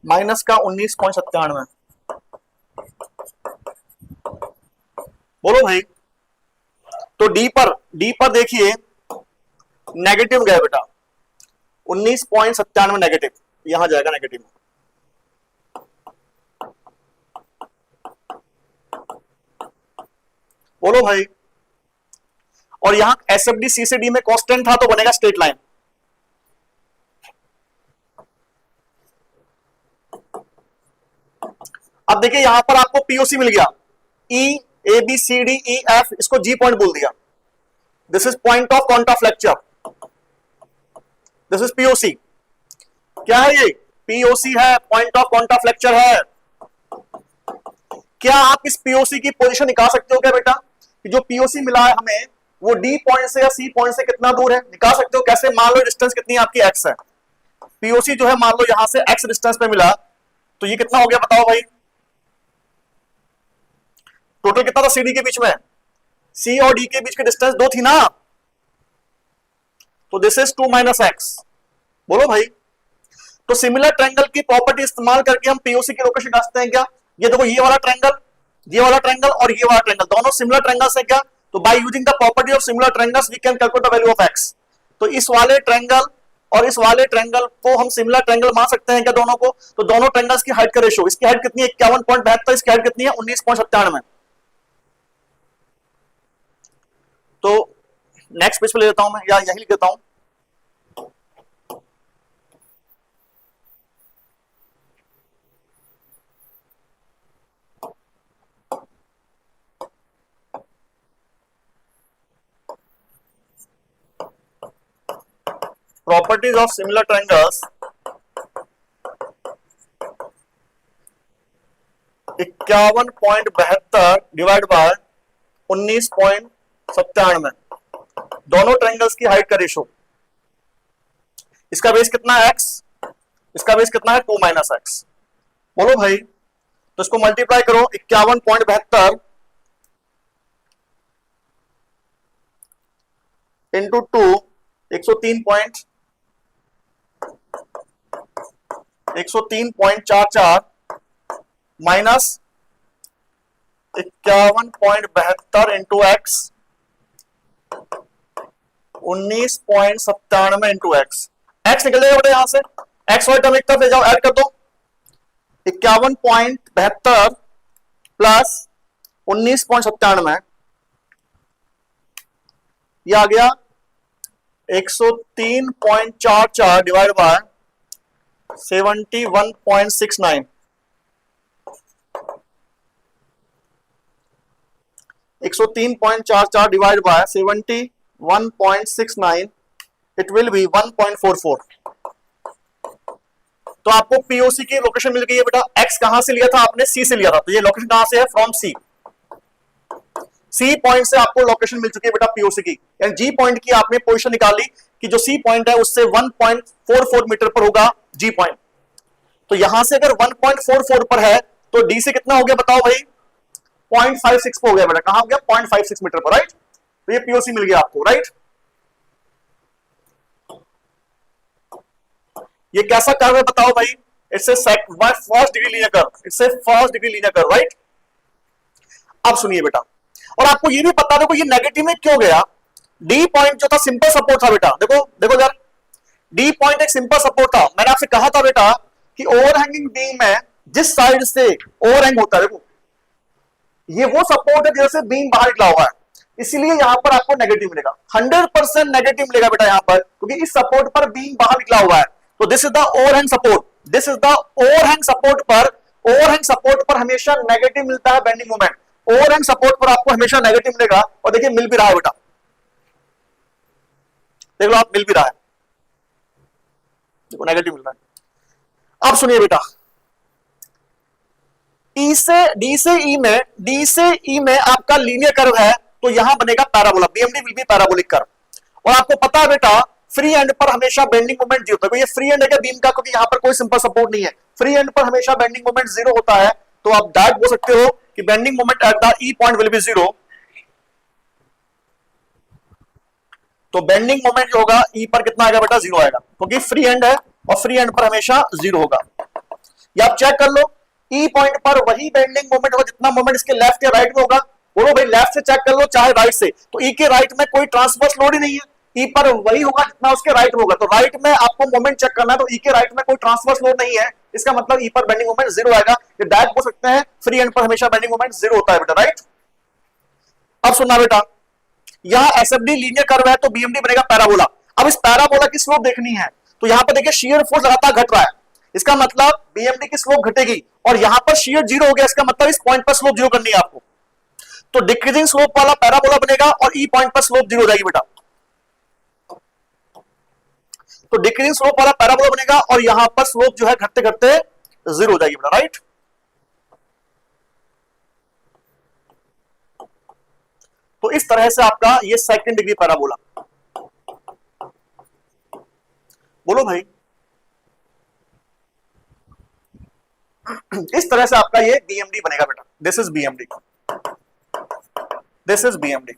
[SPEAKER 1] माइनस का 19.97, बोलो भाई। तो डी पर देखिए नेगेटिव गया बेटा, 19.97 नेगेटिव, यहां जाएगा नेगेटिव में। बोलो भाई। और यहां एसएफडी सी से डी में कांस्टेंट था, तो बनेगा स्ट्रेट लाइन। अब देखिए यहां पर आपको पीओसी मिल गया, E A B C D E F, इसको जी पॉइंट बोल दिया। This is point of contraflexure, this is POC. क्या है ये, पीओसी है, पॉइंट ऑफ कॉन्टा फ्लेक्चर है। क्या आप इस पीओसी की पोजीशन निकाल सकते हो क्या बेटा, कि जो पीओसी मिला है हमें वो डी पॉइंट से या सी पॉइंट से कितना दूर है, निकाल सकते हो कैसे। मान लो डिस्टेंस कितनी आपकी एक्स है, पीओसी जो है मान लो यहां से एक्स डिस्टेंस पे मिला, तो ये कितना हो गया बताओ भाई। टोटल कितना था सी डी के बीच में, सी और डी के बीच की डिस्टेंस 2 थी ना, तो दिस इज 2 - x। बोलो भाई। तो सिमिलर ट्रायंगल की प्रॉपर्टी इस्तेमाल करके हम पीओसी की लोकेशन निकालते हैं क्या। ये देखो ये वाला ट्रायंगल और ये वाला ट्रायंगल, दोनों सिमिलर ट्रायंगल्स है क्या। तो by using the property of similar triangles we can calculate the value of x। तो इस वाले ट्रायंगल और इस वाले ट्रायंगल को हम सिमिलर ट्रायंगल मान सकते हैं क्या दोनों को? तो दोनों ट्रायंगल्स की हाइट का रेशियो, इसकी हाइट कितनी है 51.72, इसकी हाइट कितनी है 19.97। तो नेक्स्ट पेज पे ले लेता हूं मैं, या यही लिख देता हूं। Properties of similar triangles, 51.72 divide by 19.97, दोनों ट्रायंगल्स की हाइट का रेशो। इसका बेस कितना है x, इसका बेस कितना है 2 माइनस एक्स। बोलो भाई, तो इसको मल्टीप्लाई करो 51.72 into 2, 103.44 minus 51.72 into x, 19.97 into x. X निकल जाएगा बेटा यहां से, एक्स वाई टर्म एक तरफ ले जाओ, ऐड कर दो। 51.72 प्लस 19.97, ये आ गया 103.44 divide by 71.69, 103.44 divide by 71.69, it will B 1.44। तो आपको पीओसी की लोकेशन मिल गई है बेटा। एक्स कहां से लिया था आपने? सी से लिया था, तो ये लोकेशन कहां से है? From C. सी पॉइंट से आपको लोकेशन मिल चुकी है बेटा पीओसी की। यानी जी पॉइंट की आपने पोजीशन निकाली कि जो सी पॉइंट है उससे 1.44 मीटर पर होगा जी पॉइंट। तो यहां से अगर 1.44 पर है तो डी से कितना हो गया बताओ भाई? 0.56 पर हो गया बेटा। कहां हो गया? 0.56 मीटर पर, राइट। तो ये पीओसी मिल गया आपको, राइट। ये कैसा कर्व है बताओ भाई? It's a first degree linear curve, it's a first degree linear curve, right. अब सुनिए बेटा, और आपको ये भी पता, देखो ये नेगेटिव में क्यों गया? डी पॉइंट जो था सिंपल सपोर्ट था बेटा। देखो देखो यार, डी पॉइंट एक सिंपल सपोर्ट था। मैंने आपसे कहा था बेटा कि ओवरहैंगिंग बीम में जिस साइड से ओवरहैंग होता है, देखो ये वो सपोर्ट है जैसे बीम बाहर निकला हुआ है, इसलिए यहां पर आपको नेगेटिव मिलेगा। 100% नेगेटिव मिलेगा बेटा यहां पर, क्योंकि इस सपोर्ट पर बीम बाहर निकला हुआ है। तो this is the overhang support, this is the overhang support पर, ओवरहैंग सपोर्ट पर हमेशा नेगेटिव मिलता है बेंडिंग मोमेंट। ओवरहैंग सपोर्ट पर आपको हमेशा नेगेटिव मिलेगा, और देखिए मिल भी रहा है बेटा, देख लो आप, मिल भी रहा है, देखो नेगेटिव मिल रहा है। अब सुनिए बेटा, डी से ई में आपका लीनियर कर्व है, तो यहां बनेगा parabola, BMD will be parabolic curve. और आपको पता है बेटा फ्री एंड पर हमेशा बेंडिंग मोमेंट जीरो होता है। ये फ्री एंड है क्या बीम का? क्योंकि यहां पर कोई सिंपल सपोर्ट नहीं है, फ्री एंड पर हमेशा बेंडिंग मोमेंट जीरो होता है। तो आप डायरेक्ट बोल सकते हो कि bending moment at the E point will be zero. तो बेंडिंग मोमेंट जो होगा ई पर कितना आएगा बेटा? जीरो आएगा, क्योंकि फ्री एंड है और फ्री एंड पर हमेशा जीरो होगा। या आप चेक कर लो, ई पॉइंट पर वही बेंडिंग मोमेंट होगा जितना मोमेंट इसके लेफ्ट या राइट में होगा। बोलो भाई, लेफ्ट से चेक कर लो चाहे राइट से, तो ई के राइट में कोई ट्रांसवर्स लोड ही नहीं है, ई पर वही होगा जितना उसके राइट में होगा। तो राइट में आपको मोमेंट चेक करना है, तो ई के राइट में कोई ट्रांसवर्स लोड नहीं है, इसका मतलब ई पर बेंडिंग मोमेंट जीरो आएगा। ये डायरेक्ट बोल सकते हैं फ्री एंड पर हमेशा बेंडिंग मोमेंट जीरो होता है बेटा, राइट। अब सुनना बेटा, यहां एसएफडी लीनियर कर्व है तो बीएमडी बनेगा पैराबोला। अब इस पैराबोला की स्लोप देखनी है, तो यहां पर देखिए शियर फोर्स लगातार घट रहा है, इसका मतलब बीएमडी की स्लोप घटेगी, और यहां पर शियर जीरो हो गया, इसका मतलब इस पॉइंट पर स्लोप जीरो करनी है आपको। तो डिक्रीजिंग स्लोप वाला पैराबोला बनेगा और ई पॉइंट पर स्लोप जीरो हो जाएगी बेटा। तो डिक्रीजिंग स्लोप वाला पैराबोला बनेगा और यहां पर स्लोप जो है घटते घटते जीरो हो जाएगी बेटा, राइट। तो इस तरह से आपका ये सेकंड डिग्री पैराबोला। बोलो भाई, इस तरह से आपका ये बीएमडी बनेगा बेटा। This is BMD, this is BMD,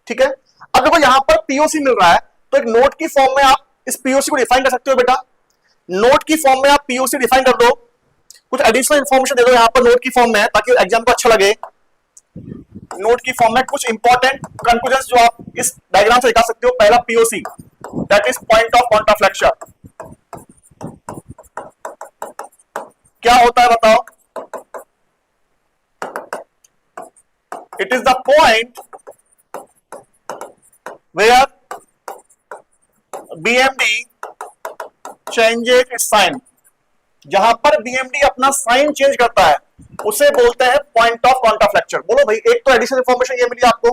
[SPEAKER 1] ठीक है। अब देखो यहां पर पीओसी मिल रहा है, तो एक नोट की फॉर्म में आप इस पीओसी को डिफाइन कर सकते हो बेटा। नोट की फॉर्म में आप पीओसी डिफाइन कर दो, कुछ एडिशनल इंफॉर्मेशन दे दो यहां पर नोट की फॉर्म में, ताकि एग्जाम को अच्छा लगे। नोट की फॉर्म में कुछ इंपॉर्टेंट कंक्लूजन जो आप इस डायग्राम से दिखा सकते हो। पहला POC, that is point of contraflexure. क्या होता है बताओ? It is the point where BMD changes its sign. जहां पर बीएमडी अपना साइन चेंज करता है उसे बोलते हैं पॉइंट ऑफ कॉन्ट्राफ्लेक्शन। बोलो भाई, एक तो एडिशनल इंफॉर्मेशन ये मिली आपको,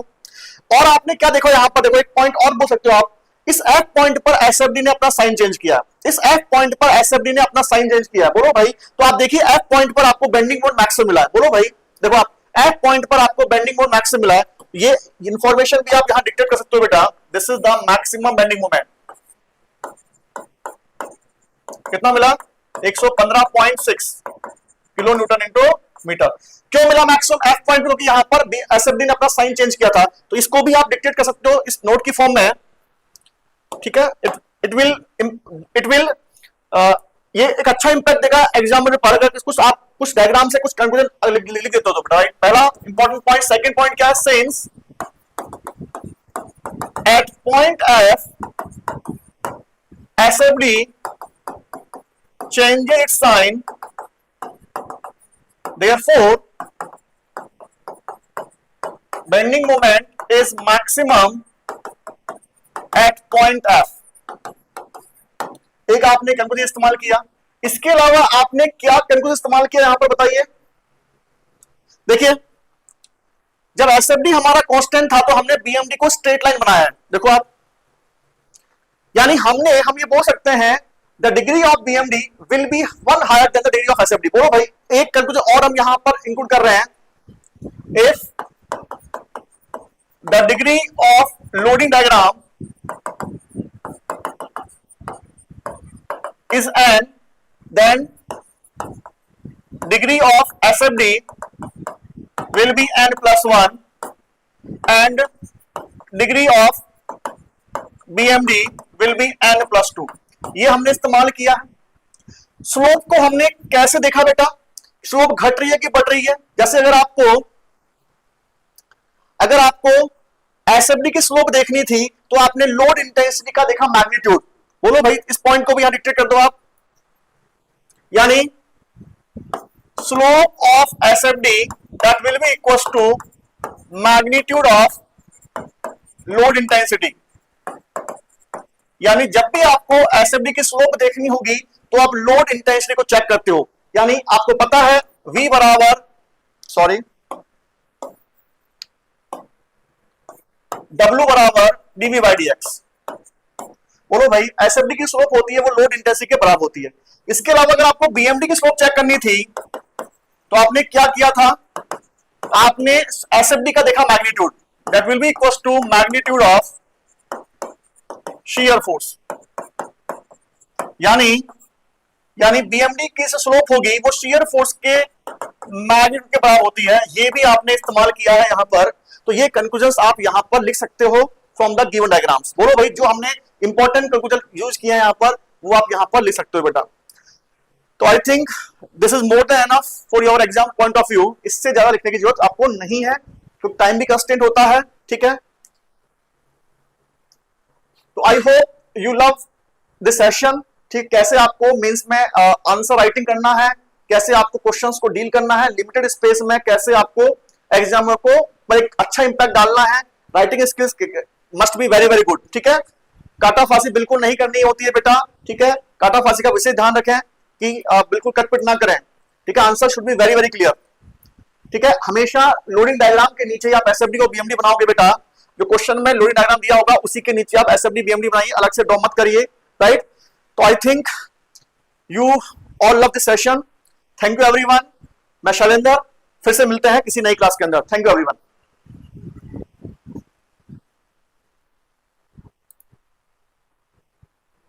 [SPEAKER 1] और आपने क्या देखो यहां पर, देखो एक पॉइंट और बोल सकते हो आप, इस एफ पॉइंट पर एसएफडी ने अपना साइन चेंज किया, इस एफ पॉइंट पर एसएफडी ने अपना साइन चेंज किया। बोलो भाई, तो आप देखिए एफ पॉइंट पर आपको बेंडिंग मोमेंट मैक्सिमम मिला है। बोलो भाई, देखो आप एफ पॉइंट पर आपको बेंडिंग मोमेंट मैक्सिमम मिला है। ये इंफॉर्मेशन भी आप यहां डिक्टेट कर सकते हो बेटा, this is the maximum bending moment. कितना मिला? 115.6 किलो न्यूटन इंटू मीटर। क्यों मिला मैक्सिमम एफ पॉइंट? क्योंकि यहां पर एसएफडी ने अपना साइन चेंज किया था, तो इसको भी आप डिक्टेट कर सकते हो इस नोट की फॉर्म में, ठीक है। इट विल ये एक अच्छा इंपैक्ट देगा एग्जाम में पढ़ कर। कुछ आप कुछ डायग्राम से कुछ कंक्लूजन लिख देते हो तो बेटा, पहला इंपॉर्टेंट पॉइंट। सेकंड पॉइंट क्या है? Since at point F SFD changes its sign, therefore bending moment is maximum at point F। एक आपने कंक्लूजन इस्तेमाल किया, इसके अलावा आपने क्या कंक्लूजन इस्तेमाल किया यहां पर बताइए। देखिए, जब एसएफडी हमारा कांस्टेंट था तो हमने बीएमडी को स्ट्रेट लाइन बनाया है। देखो आप, यानी हम ये बोल सकते हैं the degree of BMD will be one higher than the degree of SFD। बोलो भाई, एक कंक्लूजन और हम यहां पर इंक्लूड कर रहे हैं। if the degree of loading diagram is n, then degree of SFD will be n plus 1 and degree of BMD will be n plus 2। ये हमने इस्तेमाल किया है। स्लोप को हमने कैसे देखा बेटा? स्लोप घट रही है कि बढ़ रही है? जैसे अगर आपको एसएफडी की स्लोप देखनी थी तो आपने लोड इंटेंसिटी का देखा मैग्नीट्यूड। बोलो भाई, इस पॉइंट को भी यहां डिक्टेट कर दो आप, यानी slope of SFD that will be equal to magnitude of load intensity. यानी जब भी आपको एसएफडी की स्लोप देखनी होगी तो आप लोड इंटेंसिटी को चेक करते हो। यानी आपको पता है V बराबर W बराबर dV बाई dx। बोलो भाई, एसएफडी की स्लोप होती है वो लोड इंटेंसिटी के बराबर होती है। इसके अलावा अगर आपको बीएमडी की स्लोप चेक करनी थी तो आपने क्या किया था? आपने एसएफडी का देखा magnitude, that will be equal to magnitude of shear force। यानी बीएमडी की स्लोप होगी वो shear force के मैग्नीट्यूड के बराबर होती है। ये भी आपने इस्तेमाल किया है यहां पर, तो ये कंक्लूजन्स आप यहां पर लिख सकते हो फ्रॉम द गिवन डायग्राम्स। बोलो भाई, जो हमने इंपॉर्टेंट कंक्लूजन यूज किए हैं यहां पर वो आप यहां पर लिख सकते हो बेटा। तो I think this is more than enough for your exam point of view. इससे ज्यादा लिखने की जरूरत आपको नहीं है क्योंकि टाइम भी कंस्टेंट होता है, ठीक है। तो I hope you love this session, ठीक। कैसे आपको मेंस में आंसर राइटिंग करना है, कैसे आपको क्वेश्चंस को डील करना है लिमिटेड स्पेस में, कैसे आपको एग्जाम को पर एक अच्छा इंपैक्ट डालना है। Writing skills must be very very good, ठीक है। काटाफासी बिल्कुल नहीं करनी होती है बेटा, ठीक है। काटाफासी का विशेष ध्यान रखें कि बिल्कुल कटपिट ना करें, ठीक है। Answer should be very very clear, ठीक है। हमेशा लोडिंग डायग्राम के नीचे आप एसएफडी को बीएमडी बनाओगे बेटा, जो क्वेश्चन में लोडिंग डायग्राम दिया होगा उसी के नीचे आप एसएफडी बीएमडी बनाइए, अलग से ड्रॉ मत करिए, राइट। तो I think you all love this session. Thank you everyone. मैं शैलेंद्र, फिर से मिलते हैं किसी नई क्लास के अंदर। Thank you everyone.